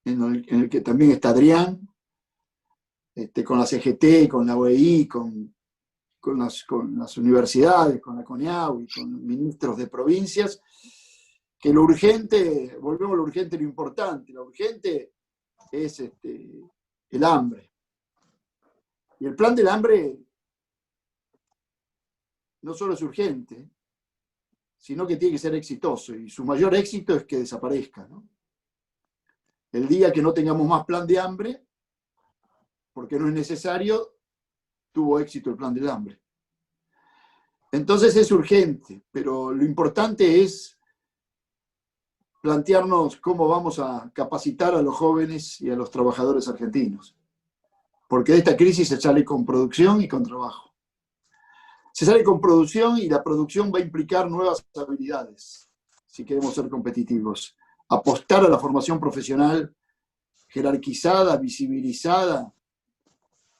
en el que también está Adrián, con la CGT, con la OEI, con las universidades, con la CONEAU y con ministros de provincias, que lo urgente, volvemos a lo urgente, lo importante, lo urgente es el hambre. Y el plan del hambre no solo es urgente, sino que tiene que ser exitoso, y su mayor éxito es que desaparezca, ¿no? El día que no tengamos más plan de hambre, porque no es necesario, tuvo éxito el plan del hambre. Entonces es urgente, pero lo importante es plantearnos cómo vamos a capacitar a los jóvenes y a los trabajadores argentinos. Porque de esta crisis se sale con producción y con trabajo. Se sale con producción, y la producción va a implicar nuevas habilidades, si queremos ser competitivos. Apostar a la formación profesional jerarquizada, visibilizada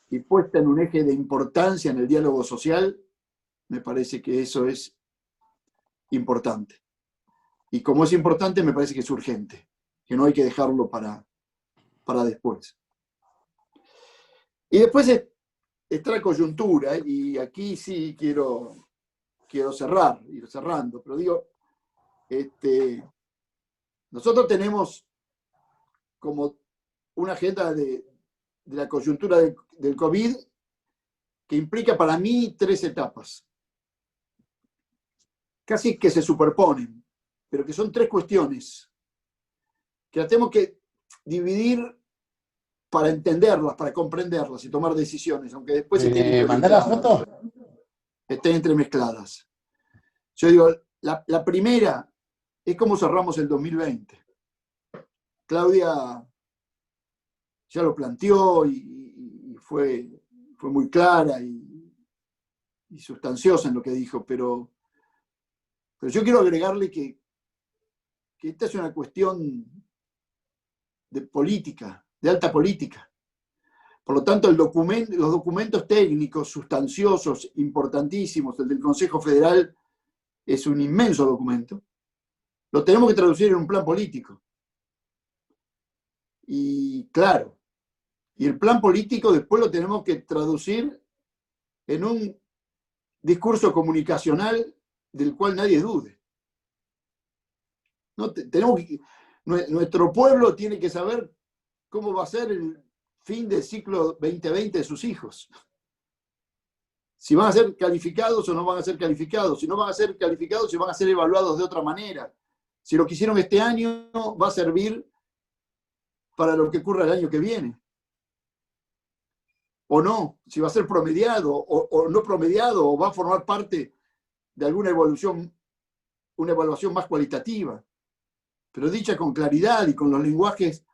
y puesta en un eje de importancia en el diálogo social, me parece que eso es importante. Y como es importante, me parece que es urgente, que no hay que dejarlo para después. Y después está la coyuntura, y aquí sí quiero cerrar, ir cerrando, pero digo, nosotros tenemos como una agenda de la coyuntura del COVID que implica para mí 3 etapas. Casi que se superponen, pero que son 3 cuestiones que las tenemos que dividir para entenderlas, para comprenderlas y tomar decisiones, aunque después ¿Mandar la foto? estén entremezcladas. Yo digo, la primera es cómo cerramos el 2020. Claudia ya lo planteó y fue muy clara y sustanciosa en lo que dijo, pero yo quiero agregarle que esta es una cuestión de política, de alta política. Por lo tanto, los documentos técnicos sustanciosos, importantísimos, el del Consejo Federal es un inmenso documento, lo tenemos que traducir en un plan político. Y claro, y el plan político después lo tenemos que traducir en un discurso comunicacional del cual nadie dude. No, nuestro pueblo tiene que saber cómo va a ser el fin del ciclo 2020 de sus hijos. Si van a ser calificados o no van a ser calificados. Si no van a ser calificados, si van a ser evaluados de otra manera. Si lo que hicieron este año va a servir para lo que ocurra el año que viene. O no, si va a ser promediado o no promediado, o va a formar parte de alguna evaluación, una evaluación más cualitativa, pero dicha con claridad y con los lenguajes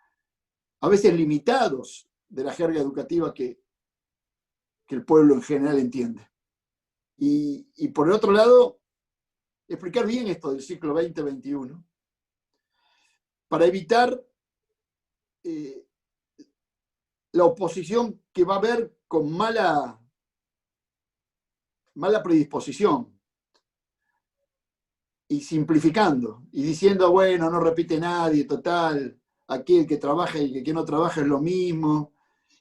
a veces limitados de la jerga educativa que el pueblo en general entiende. Y por el otro lado, explicar bien esto del ciclo 2021 para evitar la oposición que va a haber con mala predisposición y simplificando y diciendo, bueno, no repite nadie, total, aquí el que trabaja y el que no trabaja es lo mismo.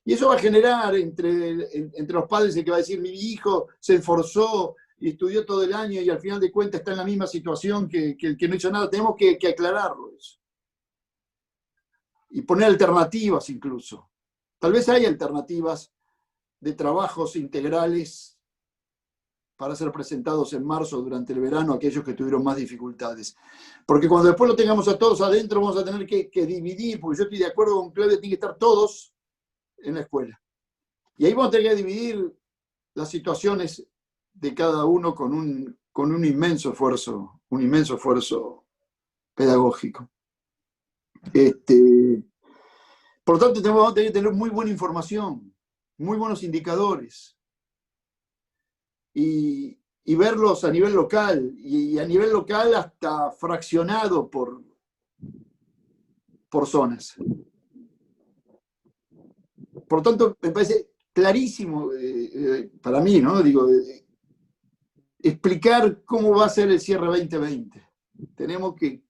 Y eso va a generar entre los padres el que va a decir, mi hijo se esforzó y estudió todo el año y al final de cuentas está en la misma situación que el que no hizo nada. Tenemos que aclararlo eso. Y poner alternativas incluso. Tal vez hay alternativas de trabajos integrales para ser presentados en marzo durante el verano a aquellos que tuvieron más dificultades. Porque cuando después lo tengamos a todos adentro vamos a tener que dividir, porque yo estoy de acuerdo con Claudia, tienen que estar todos en la escuela. Y ahí vamos a tener que dividir las situaciones de cada uno con un inmenso esfuerzo pedagógico. Por lo tanto, vamos a tener que tener muy buena información, muy buenos indicadores y verlos a nivel local y a nivel local hasta fraccionado por zonas. Por lo tanto, me parece clarísimo para mí, ¿no? Digo, explicar cómo va a ser el cierre 2020. Tenemos que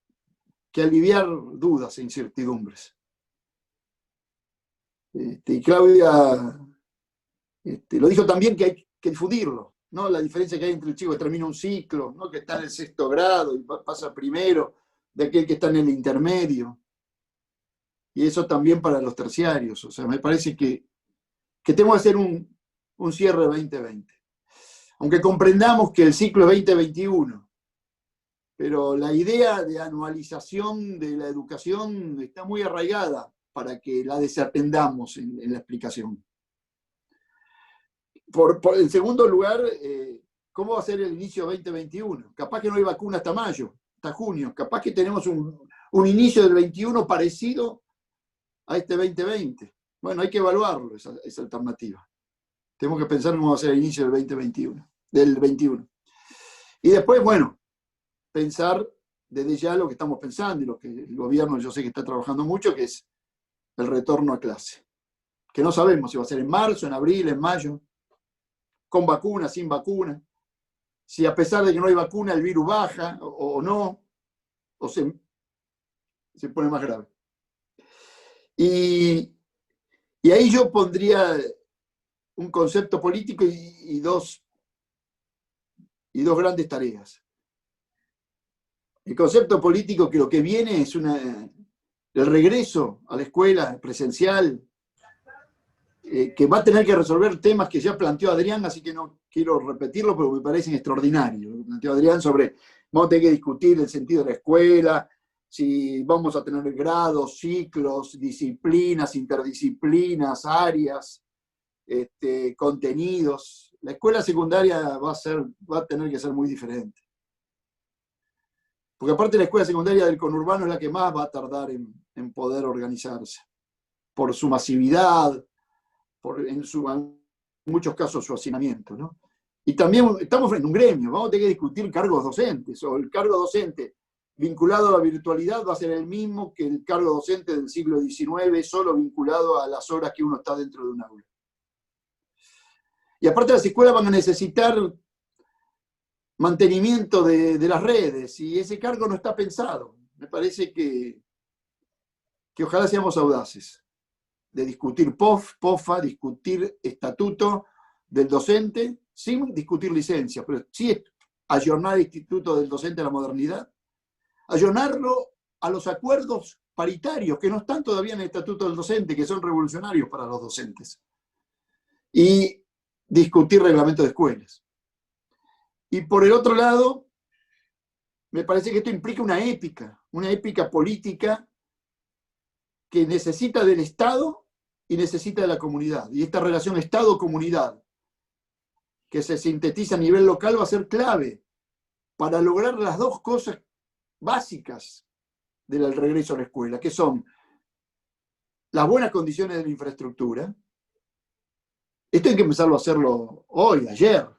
aliviar dudas e incertidumbres. Y Claudia lo dijo también que hay que difundirlo, ¿no? La diferencia que hay entre el chico que termina un ciclo, ¿no? Que está en el 6º grado y pasa primero, de aquel que está en el intermedio. Y eso también para los terciarios. O sea, me parece que tenemos que hacer un cierre 2020. Aunque comprendamos que el ciclo es 2021, pero la idea de anualización de la educación está muy arraigada para que la desatendamos en la explicación. En segundo lugar, ¿cómo va a ser el inicio 2021? Capaz que no hay vacuna hasta mayo, hasta junio. Capaz que tenemos un inicio del 21 parecido a este 2020. Bueno, hay que evaluarlo, esa alternativa. Tenemos que pensar cómo va a ser el inicio del 2021, del 21. Y después, bueno, pensar desde ya lo que estamos pensando y lo que el gobierno yo sé que está trabajando mucho, que es el retorno a clase. Que no sabemos si va a ser en marzo, en abril, en mayo, con vacuna, sin vacuna. Si a pesar de que no hay vacuna el virus baja o no, o se pone más grave. Y ahí yo pondría un concepto político y dos grandes tareas. El concepto político que lo que viene es una el regreso a la escuela presencial, que va a tener que resolver temas que ya planteó Adrián, así que no quiero repetirlo, pero me parecen extraordinarios. Lo que planteó Adrián sobre, vamos a tener que discutir el sentido de la escuela, si vamos a tener grados, ciclos, disciplinas, interdisciplinas, áreas, contenidos. La escuela secundaria va a tener que ser muy diferente. Porque aparte la escuela secundaria del conurbano es la que más va a tardar en poder organizarse, por su masividad, en muchos casos su hacinamiento, ¿no? Y también estamos frente a un gremio, vamos a tener que discutir cargos docentes, o el cargo docente vinculado a la virtualidad va a ser el mismo que el cargo docente del siglo XIX, solo vinculado a las horas que uno está dentro de un aula. Y aparte las escuelas van a necesitar mantenimiento de las redes, y ese cargo no está pensado. Me parece que ojalá seamos audaces de discutir POFA, discutir estatuto del docente, sin discutir licencias, pero sí ayornar el instituto del docente a la modernidad, ayornarlo a los acuerdos paritarios que no están todavía en el estatuto del docente, que son revolucionarios para los docentes, y discutir reglamento de escuelas. Y por el otro lado, me parece que esto implica una épica política que necesita del Estado y necesita de la comunidad. Y esta relación Estado-comunidad, que se sintetiza a nivel local, va a ser clave para lograr las dos cosas básicas del regreso a la escuela, que son las buenas condiciones de la infraestructura. Esto hay que empezarlo a hacerlo hoy, ayer.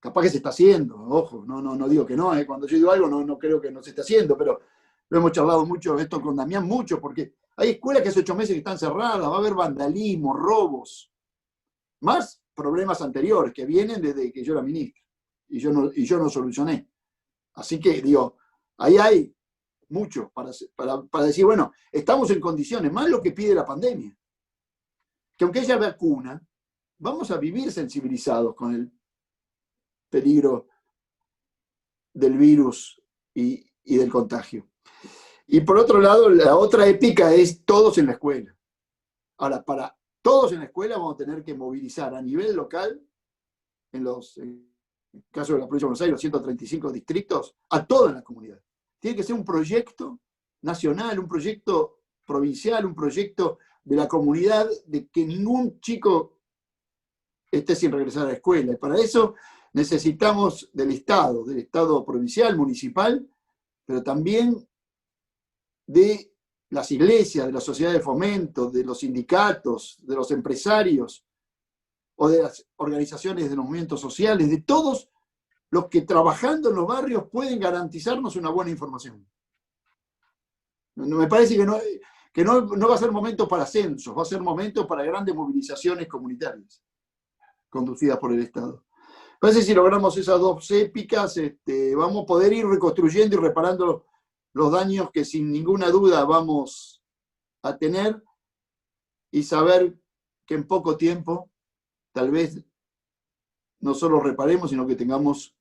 Capaz que se está haciendo, ojo, no digo que no, cuando yo digo algo no creo que no se esté haciendo, pero lo hemos charlado mucho esto con Damián, mucho, porque hay escuelas que hace 8 meses que están cerradas, va a haber vandalismo, robos, más problemas anteriores que vienen desde que yo era ministro, y yo no solucioné. Así que, digo, ahí hay mucho para decir, bueno, estamos en condiciones, más lo que pide la pandemia, que aunque haya vacuna, vamos a vivir sensibilizados con el peligro del virus y del contagio. Y por otro lado, la otra épica es todos en la escuela. Ahora, para todos en la escuela vamos a tener que movilizar a nivel local, en el caso de la provincia de Buenos Aires, los 135 distritos, a toda la comunidad. Tiene que ser un proyecto nacional, un proyecto provincial, un proyecto de la comunidad, de que ningún chico esté sin regresar a la escuela. Y para eso necesitamos del Estado provincial, municipal, pero también de las iglesias, de las sociedades de fomento, de los sindicatos, de los empresarios, o de las organizaciones de los movimientos sociales, de todos los que trabajando en los barrios pueden garantizarnos una buena información. Me parece que no va a ser momento para censos, va a ser momento para grandes movilizaciones comunitarias, conducidas por el Estado. Me parece que si logramos esas dos épicas, vamos a poder ir reconstruyendo y reparando los daños que sin ninguna duda vamos a tener, y saber que en poco tiempo tal vez no solo reparemos, sino que tengamos,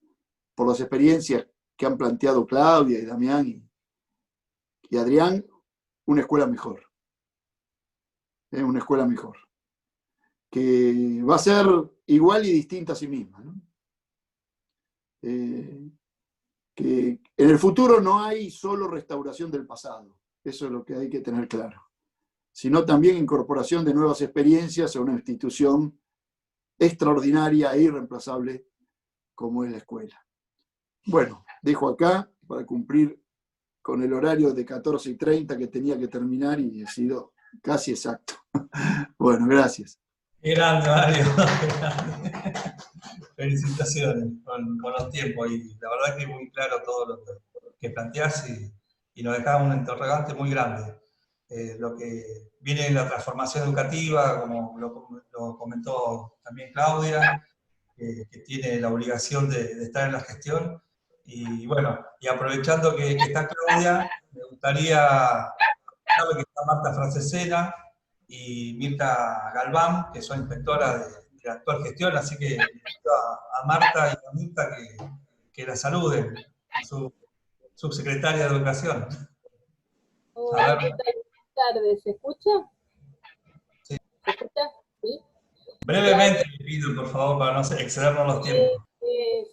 por las experiencias que han planteado Claudia y Damián y Adrián, una escuela mejor. Una escuela mejor. Que va a ser igual y distinta a sí misma, ¿no? Que en el futuro no hay solo restauración del pasado, eso es lo que hay que tener claro, sino también incorporación de nuevas experiencias a una institución extraordinaria e irreemplazable como es la escuela. Bueno, dejo acá para cumplir con el horario de 14:30 que tenía que terminar, y he sido casi exacto. Bueno, gracias. Qué grande, Mario. Felicitaciones con los tiempos, y la verdad que es muy claro todo lo que planteás, y nos dejaba un interrogante muy grande. Lo que viene en la transformación educativa, como lo comentó también Claudia, que tiene la obligación de estar en la gestión. Y bueno, y aprovechando que está Claudia, me gustaría, sabe que está Marta Francesena y Mirta Galván, que son inspectoras de la actual gestión, así que invito a Marta y a Mirta que la saluden, su subsecretaria de Educación. A Hola, ¿qué ver, tal? Buenas tardes. ¿Se escucha? sí. ¿Se escucha? Sí. Brevemente le pido, por favor, para no excedernos los tiempos.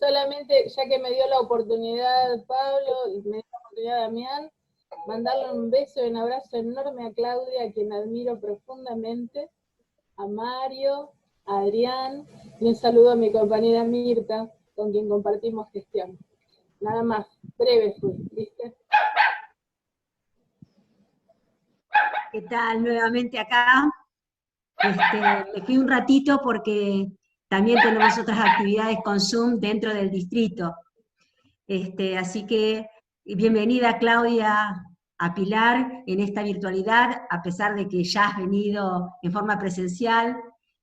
Solamente, ya que me dio la oportunidad Pablo y me dio la oportunidad Damián, mandarle un beso y un abrazo enorme a Claudia, a quien admiro profundamente, a Mario, a Adrián, y un saludo a mi compañera Mirta, con quien compartimos gestión. Nada más, breve fui, ¿viste? ¿Qué tal? Nuevamente acá. Me fui un ratito porque también tenemos otras actividades con Zoom dentro del distrito. Así que bienvenida Claudia a Pilar en esta virtualidad, a pesar de que ya has venido en forma presencial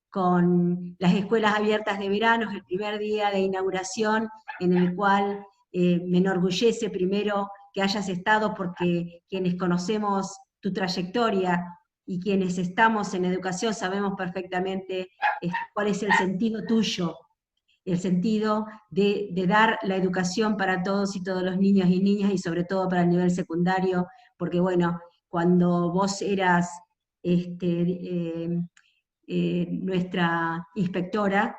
con las escuelas abiertas de verano, el primer día de inauguración, en el cual me enorgullece primero que hayas estado, porque quienes conocemos tu trayectoria y quienes estamos en educación sabemos perfectamente cuál es el sentido tuyo, el sentido de dar la educación para todos y todos los niños y niñas, y sobre todo para el nivel secundario, porque bueno, cuando vos eras nuestra inspectora,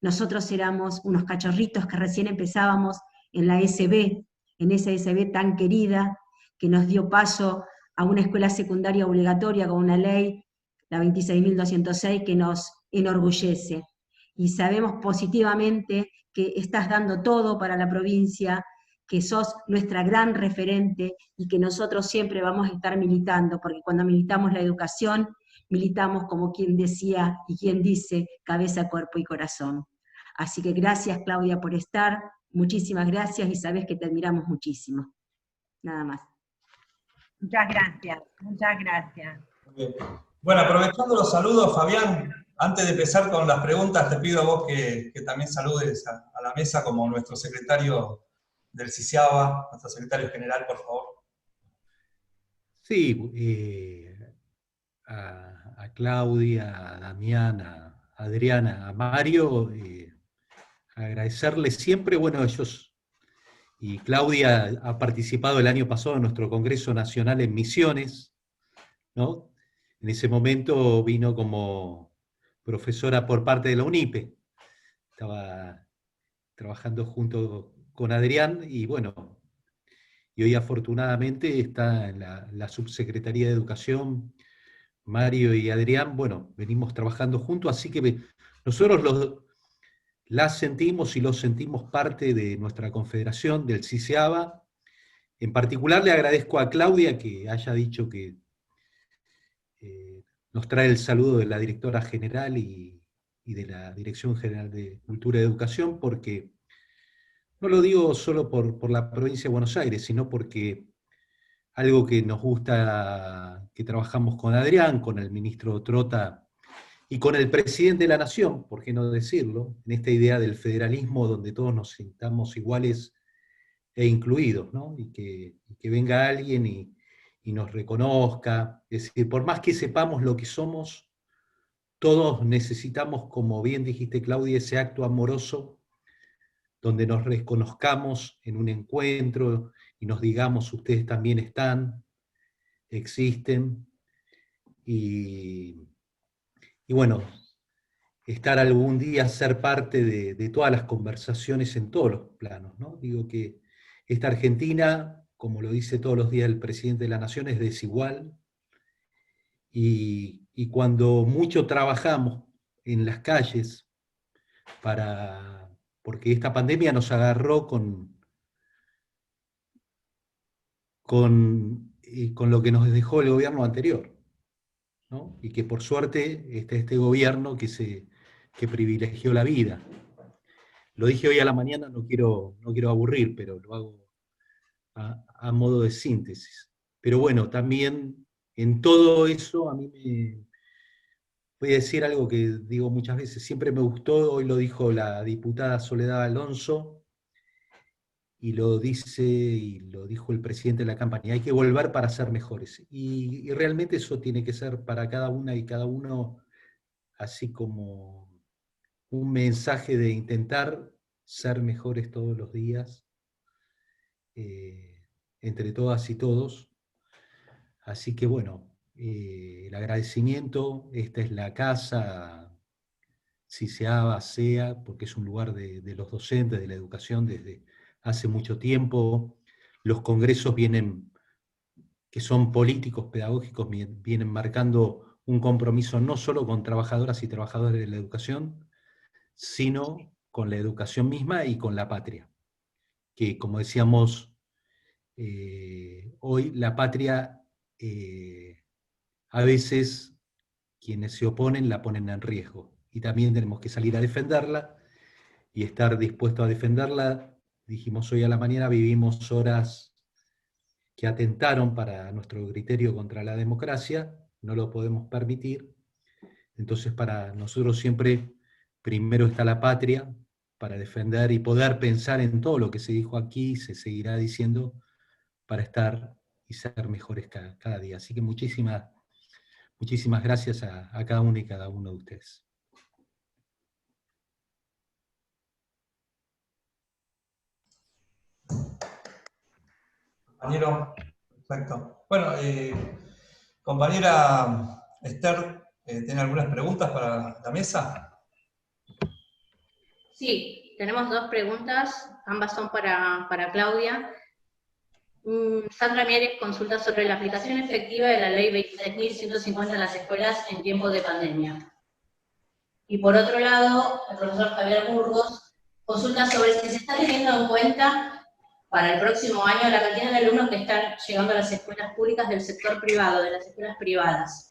nosotros éramos unos cachorritos que recién empezábamos en la SB, en esa SB tan querida, que nos dio paso a una escuela secundaria obligatoria con una ley, la 26.206, que nos enorgullece. Y sabemos positivamente que estás dando todo para la provincia, que sos nuestra gran referente y que nosotros siempre vamos a estar militando, porque cuando militamos la educación, militamos como quien decía y quien dice, cabeza, cuerpo y corazón. Así que gracias, Claudia, por estar, muchísimas gracias, y sabés que te admiramos muchísimo. Nada más. Muchas gracias, muchas gracias. Bien. Bueno, aprovechando los saludos, Fabián, antes de empezar con las preguntas, te pido a vos que también saludes a la mesa como nuestro secretario del CICIABA, nuestro secretario general, por favor. Sí, a Claudia, a Damián, a Adriana, a Mario, agradecerles siempre, bueno, ellos, y Claudia ha participado el año pasado en nuestro Congreso Nacional en Misiones, ¿no? En ese momento vino como profesora por parte de la UNIPE, estaba trabajando junto con Adrián, y bueno, y hoy afortunadamente está en la Subsecretaría de Educación. Mario y Adrián, bueno, venimos trabajando juntos, así que nosotros las sentimos y los sentimos parte de nuestra confederación, del CICEABA. En particular le agradezco a Claudia que haya dicho que nos trae el saludo de la directora general y de la Dirección General de Cultura y Educación, porque no lo digo solo por la provincia de Buenos Aires, sino porque algo que nos gusta, que trabajamos con Adrián, con el ministro Trota y con el presidente de la Nación, por qué no decirlo, en esta idea del federalismo donde todos nos sintamos iguales e incluidos, ¿no? Y que venga alguien y nos reconozca. Es decir, por más que sepamos lo que somos, todos necesitamos, como bien dijiste, Claudia, ese acto amoroso donde nos reconozcamos en un encuentro y nos digamos, ustedes también están, existen, y bueno, estar algún día, ser parte de todas las conversaciones en todos los planos, ¿no? Digo que esta Argentina, como lo dice todos los días el presidente de la Nación, es desigual, y cuando mucho trabajamos en las calles porque esta pandemia nos agarró con lo que nos dejó el gobierno anterior, ¿no? Y que por suerte este gobierno que privilegió la vida. Lo dije hoy a la mañana, no quiero aburrir, pero lo hago a modo de síntesis. Pero bueno, también en todo eso a mí voy a decir algo que digo muchas veces, siempre me gustó, hoy lo dijo la diputada Soledad Alonso, y lo dice y lo dijo el presidente de la campaña, hay que volver para ser mejores. Y realmente eso tiene que ser para cada una y cada uno, así como un mensaje de intentar ser mejores todos los días, entre todas y todos. Así que bueno, el agradecimiento, esta es la casa, CICEABA, SEA, porque es un lugar de los docentes, de la educación desde hace mucho tiempo. Los congresos vienen, que son políticos, pedagógicos, vienen marcando un compromiso no solo con trabajadoras y trabajadores de la educación, sino con la educación misma y con la patria. Que como decíamos, hoy la patria, a veces quienes se oponen la ponen en riesgo. Y también tenemos que salir a defenderla y estar dispuestos a defenderla. Dijimos hoy a la mañana, vivimos horas que atentaron para nuestro criterio contra la democracia, no lo podemos permitir. Entonces para nosotros siempre primero está la patria, para defender y poder pensar en todo lo que se dijo aquí, se seguirá diciendo, para estar y ser mejores cada día. Así que muchísimas gracias a cada uno y cada uno de ustedes. Compañero, perfecto. Bueno, compañera Esther, ¿tiene algunas preguntas para la mesa? Sí, tenemos dos preguntas, ambas son para Claudia. Sandra Mieres consulta sobre la aplicación efectiva de la ley 26.150 en las escuelas en tiempos de pandemia. Y por otro lado, el profesor Javier Burgos consulta sobre si se está teniendo en cuenta para el próximo año la cantidad de alumnos que están llegando a las escuelas públicas del sector privado, de las escuelas privadas.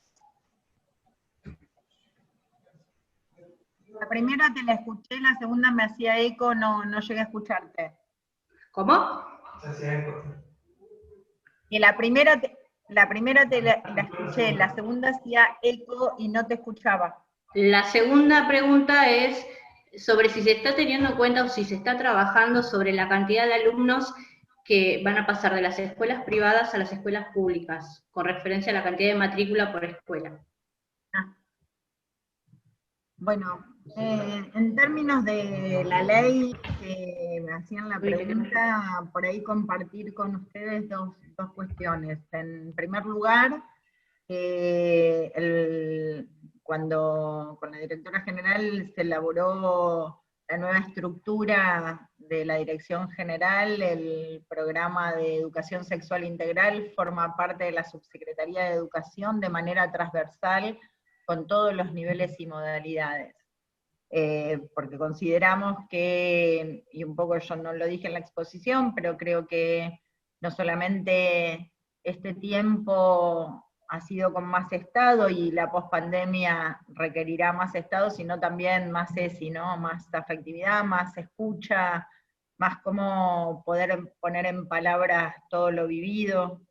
La primera te la escuché, la segunda me hacía eco, no llegué a escucharte. ¿Cómo? Y la primera te la escuché, la segunda hacía eco y no te escuchaba. La segunda pregunta es sobre si se está teniendo en cuenta o si se está trabajando sobre la cantidad de alumnos que van a pasar de las escuelas privadas a las escuelas públicas, con referencia a la cantidad de matrícula por escuela. Bueno, en términos de la ley que me hacían la pregunta, por ahí compartir con ustedes dos cuestiones. En primer lugar, cuando con la directora general se elaboró la nueva estructura de la dirección general, el programa de educación sexual integral forma parte de la Subsecretaría de Educación de manera transversal con todos los niveles y modalidades. Porque consideramos que, y un poco yo no lo dije en la exposición, pero creo que no solamente este tiempo ha sido con más Estado y la pospandemia requerirá más Estado, sino también más ESI, ¿no? Más afectividad, más escucha, más cómo poder poner en palabras todo lo vivido.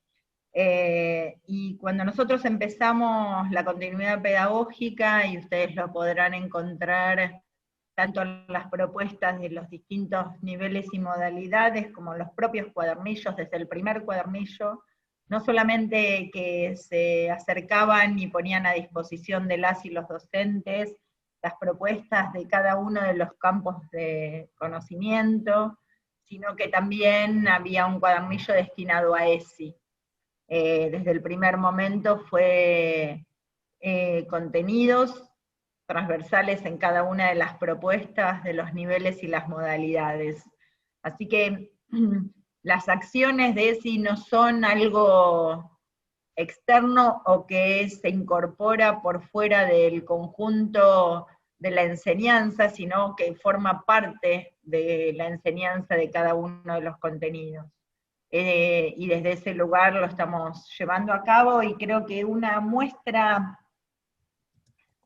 Y cuando nosotros empezamos la continuidad pedagógica, y ustedes lo podrán encontrar tanto en las propuestas de los distintos niveles y modalidades, como en los propios cuadernillos, desde el primer cuadernillo, no solamente que se acercaban y ponían a disposición de las y los docentes las propuestas de cada uno de los campos de conocimiento, sino que también había un cuadernillo destinado a ESI. Desde el primer momento fue contenidos transversales en cada una de las propuestas de los niveles y las modalidades. Así que las acciones de ESI no son algo externo o que se incorpora por fuera del conjunto de la enseñanza, sino que forma parte de la enseñanza de cada uno de los contenidos. Y desde ese lugar lo estamos llevando a cabo, y creo que una muestra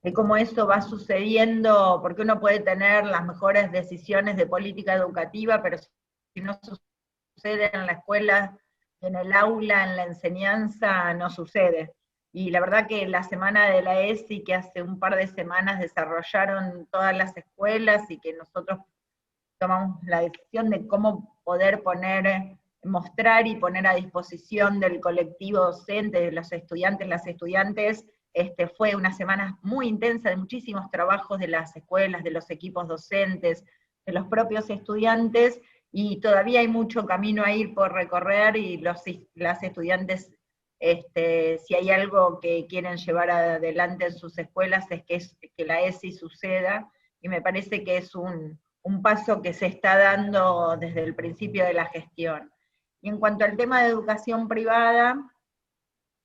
de cómo eso va sucediendo, porque uno puede tener las mejores decisiones de política educativa, pero si no sucede en la escuela, en el aula, en la enseñanza, no sucede. Y la verdad que la semana de la ESI, que hace un par de semanas desarrollaron todas las escuelas, y que nosotros tomamos la decisión de cómo poder mostrar y poner a disposición del colectivo docente, de los estudiantes, las estudiantes, fue una semana muy intensa de muchísimos trabajos de las escuelas, de los equipos docentes, de los propios estudiantes, y todavía hay mucho camino a ir por recorrer, y las estudiantes, si hay algo que quieren llevar adelante en sus escuelas es que la ESI suceda, y me parece que es un paso que se está dando desde el principio de la gestión. Y en cuanto al tema de educación privada,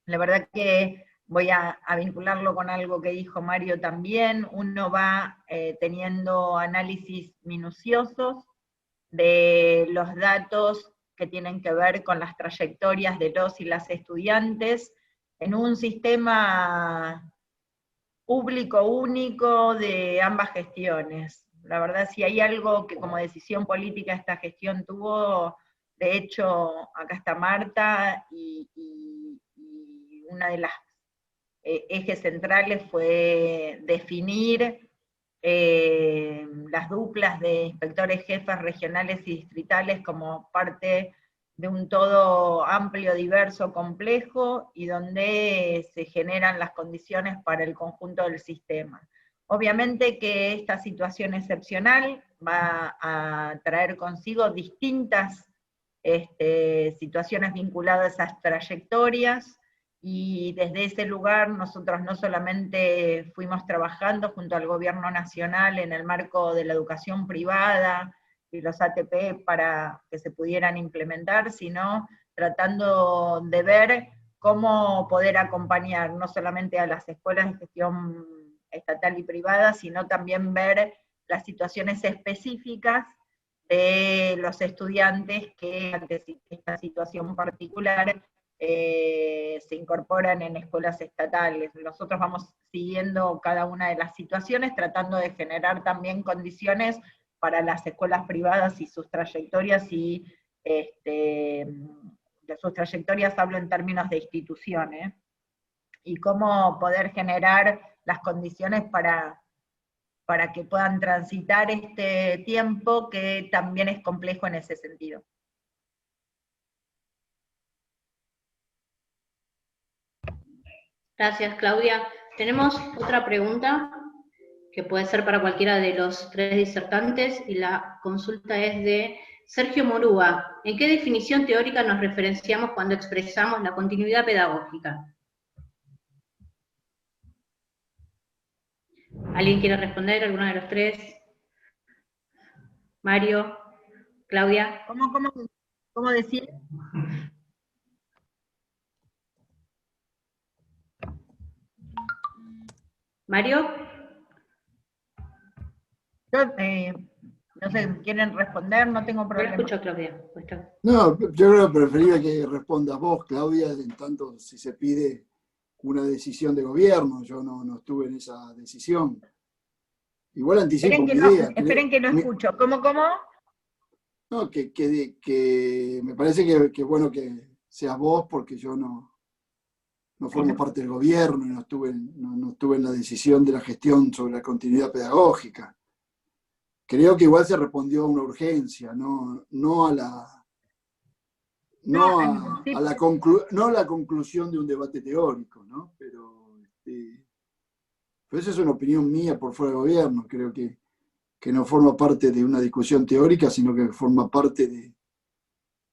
la verdad que voy a vincularlo con algo que dijo Mario también. Uno va teniendo análisis minuciosos de los datos que tienen que ver con las trayectorias de los y las estudiantes en un sistema público único de ambas gestiones. La verdad, si hay algo que como decisión política esta gestión tuvo, de hecho, acá está Marta, y una de las ejes centrales fue definir las duplas de inspectores jefes regionales y distritales como parte de un todo amplio, diverso, complejo, y donde se generan las condiciones para el conjunto del sistema. Obviamente que esta situación excepcional va a traer consigo distintas situaciones vinculadas a esas trayectorias, y desde ese lugar nosotros no solamente fuimos trabajando junto al gobierno nacional en el marco de la educación privada y los ATP para que se pudieran implementar, sino tratando de ver cómo poder acompañar no solamente a las escuelas de gestión estatal y privada, sino también ver las situaciones específicas de los estudiantes que ante esta situación particular se incorporan en escuelas estatales. Nosotros vamos siguiendo cada una de las situaciones, tratando de generar también condiciones para las escuelas privadas y sus trayectorias, y de sus trayectorias hablo en términos de instituciones, y cómo poder generar las condiciones para que puedan transitar este tiempo que también es complejo en ese sentido. Gracias, Claudia. Tenemos otra pregunta que puede ser para cualquiera de los tres disertantes, y la consulta es de Sergio Morúa. ¿En qué definición teórica nos referenciamos cuando expresamos la continuidad pedagógica? ¿Alguien quiere responder? ¿Alguno de los tres? Mario, Claudia. ¿Cómo decir? Mario. No sé, ¿quieren responder? No tengo problema. No escucho, Claudia. No, yo creo que preferiría que respondas vos, Claudia, en tanto si se pide una decisión de gobierno. Yo no estuve en esa decisión. Igual anticipo mi idea. Esperen que no escucho. ¿Cómo? No, que me parece que es bueno que seas vos, porque yo no formo parte del gobierno y no estuve en la decisión de la gestión sobre la continuidad pedagógica. Creo que igual se respondió a una urgencia, no a la conclusión de un debate teórico, ¿no? Pero esa es una opinión mía por fuera del gobierno. Creo que no forma parte de una discusión teórica, sino que forma parte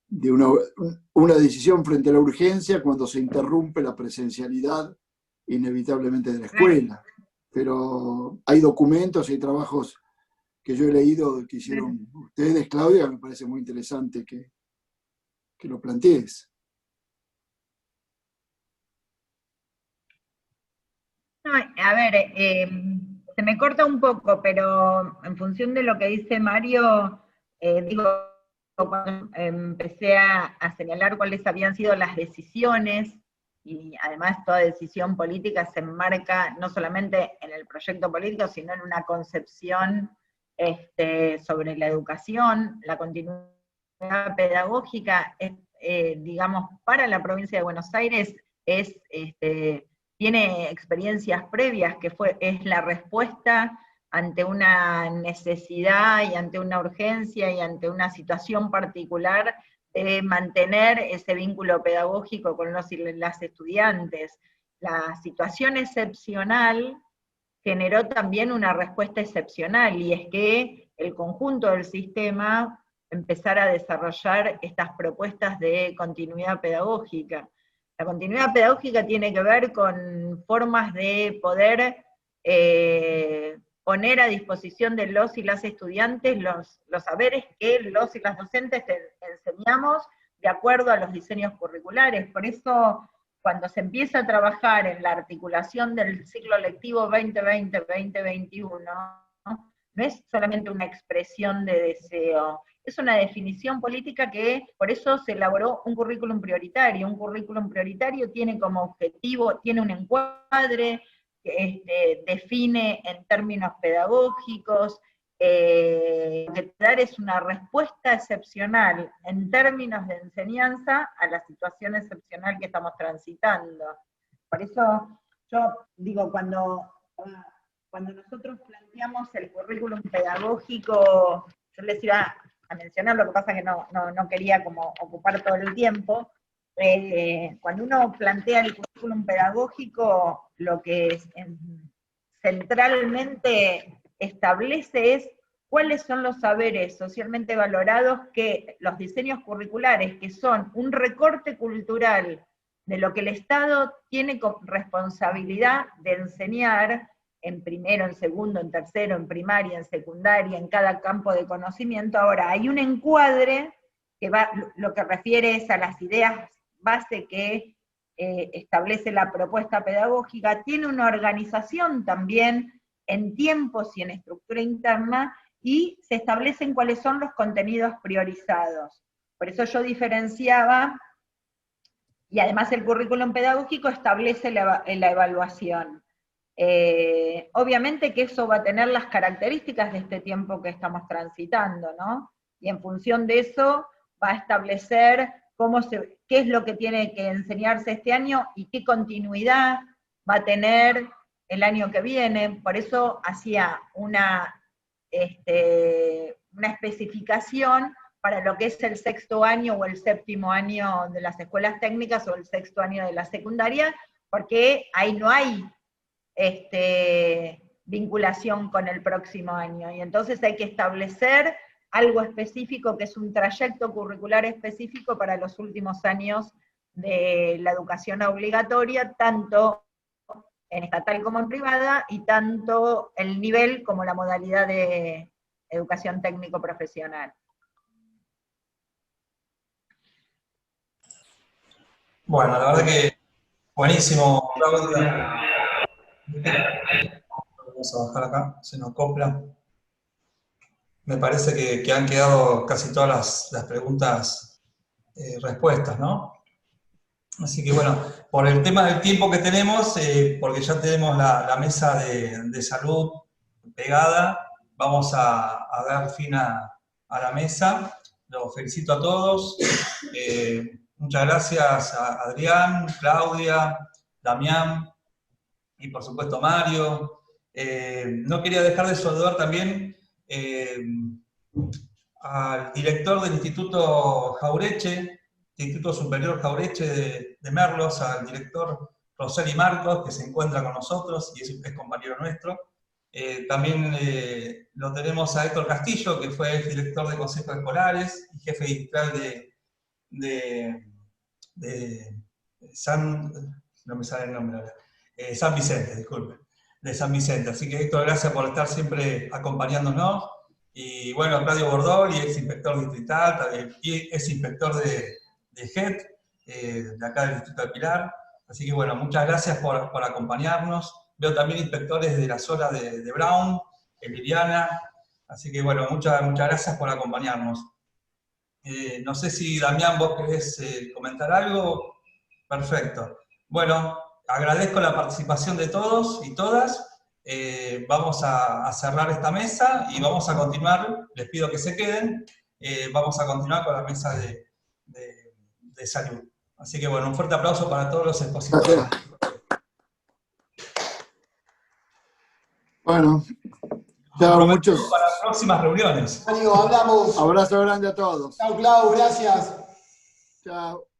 de una decisión frente a la urgencia cuando se interrumpe la presencialidad inevitablemente de la escuela. Pero hay documentos, hay trabajos que yo he leído que hicieron ustedes, Claudia, me parece muy interesante que lo plantees. No, a ver, se me corta un poco, pero en función de lo que dice Mario, cuando empecé a señalar cuáles habían sido las decisiones, y además toda decisión política se enmarca no solamente en el proyecto político, sino en una concepción sobre la educación, la continuidad pedagógica, digamos, para la provincia de Buenos Aires tiene experiencias previas, que es la respuesta ante una necesidad y ante una urgencia y ante una situación particular de mantener ese vínculo pedagógico con los y las estudiantes. La situación excepcional generó también una respuesta excepcional, y es que el conjunto del sistema empezar a desarrollar estas propuestas de continuidad pedagógica. La continuidad pedagógica tiene que ver con formas de poder poner a disposición de los y las estudiantes los saberes que los y las docentes enseñamos de acuerdo a los diseños curriculares. Por eso, cuando se empieza a trabajar en la articulación del ciclo lectivo 2020-2021, no es solamente una expresión de deseo, es una definición política que, por eso se elaboró un currículum prioritario. Un currículum prioritario tiene como objetivo, tiene un encuadre, define en términos pedagógicos, lo que dar es una respuesta excepcional en términos de enseñanza a la situación excepcional que estamos transitando. Por eso yo digo, cuando nosotros planteamos el currículum pedagógico, yo les iba a mencionar, lo que pasa que no quería como ocupar todo el tiempo. Cuando uno plantea el currículum pedagógico, lo que centralmente establece es cuáles son los saberes socialmente valorados que los diseños curriculares, que son un recorte cultural de lo que el Estado tiene como responsabilidad de enseñar en primero, en segundo, en tercero, en primaria, en secundaria, en cada campo de conocimiento. Ahora, hay un encuadre que lo que refiere es a las ideas base que establece la propuesta pedagógica, tiene una organización también en tiempos y en estructura interna, y se establecen cuáles son los contenidos priorizados. Por eso yo diferenciaba, y además el currículum pedagógico establece la evaluación. Obviamente que eso va a tener las características de este tiempo que estamos transitando, ¿no? Y en función de eso va a establecer qué es lo que tiene que enseñarse este año y qué continuidad va a tener el año que viene. Por eso hacía una especificación para lo que es el sexto año o el séptimo año de las escuelas técnicas o el sexto año de la secundaria, porque ahí no hay vinculación con el próximo año, y entonces hay que establecer algo específico que es un trayecto curricular específico para los últimos años de la educación obligatoria, tanto en estatal como en privada, y tanto el nivel como la modalidad de educación técnico profesional. Bueno, la verdad que buenísimo, Claudia. Vamos a bajar acá, se nos acopla. Me parece que han quedado casi todas las preguntas respuestas, ¿no? Así que bueno, por el tema del tiempo que tenemos, porque ya tenemos la mesa de salud pegada, vamos a dar fin a la mesa. Los felicito a todos. Muchas gracias a Adrián, Claudia, Damián y por supuesto Mario. No quería dejar de saludar también al director del Instituto Jaureche, Instituto Superior Jaureche de Merlos, al director Roseli Marcos, que se encuentra con nosotros y es compañero nuestro. También lo tenemos a Héctor Castillo, que fue director de consejos escolares y jefe distrital de San... no me sale el nombre ahora. San Vicente, disculpen, de San Vicente. Así que Héctor, gracias por estar siempre acompañándonos. Y bueno, Claudio Bordol, y ex inspector distrital, y ex inspector de GET, de acá del Distrito de Pilar. Así que bueno, muchas gracias por acompañarnos. Veo también inspectores de la zona de Brown, Liliana. Así que bueno, muchas gracias por acompañarnos. No sé si Damián, vos querés comentar algo. Perfecto. Bueno, agradezco la participación de todos y todas. Vamos a cerrar esta mesa y vamos a continuar, les pido que se queden, vamos a continuar con la mesa de salud. Así que bueno, un fuerte aplauso para todos los expositores. Bueno, chao, muchos. Para próximas reuniones. Amigo, hablamos. Abrazo grande a todos. Chao, Clau, gracias. Chao.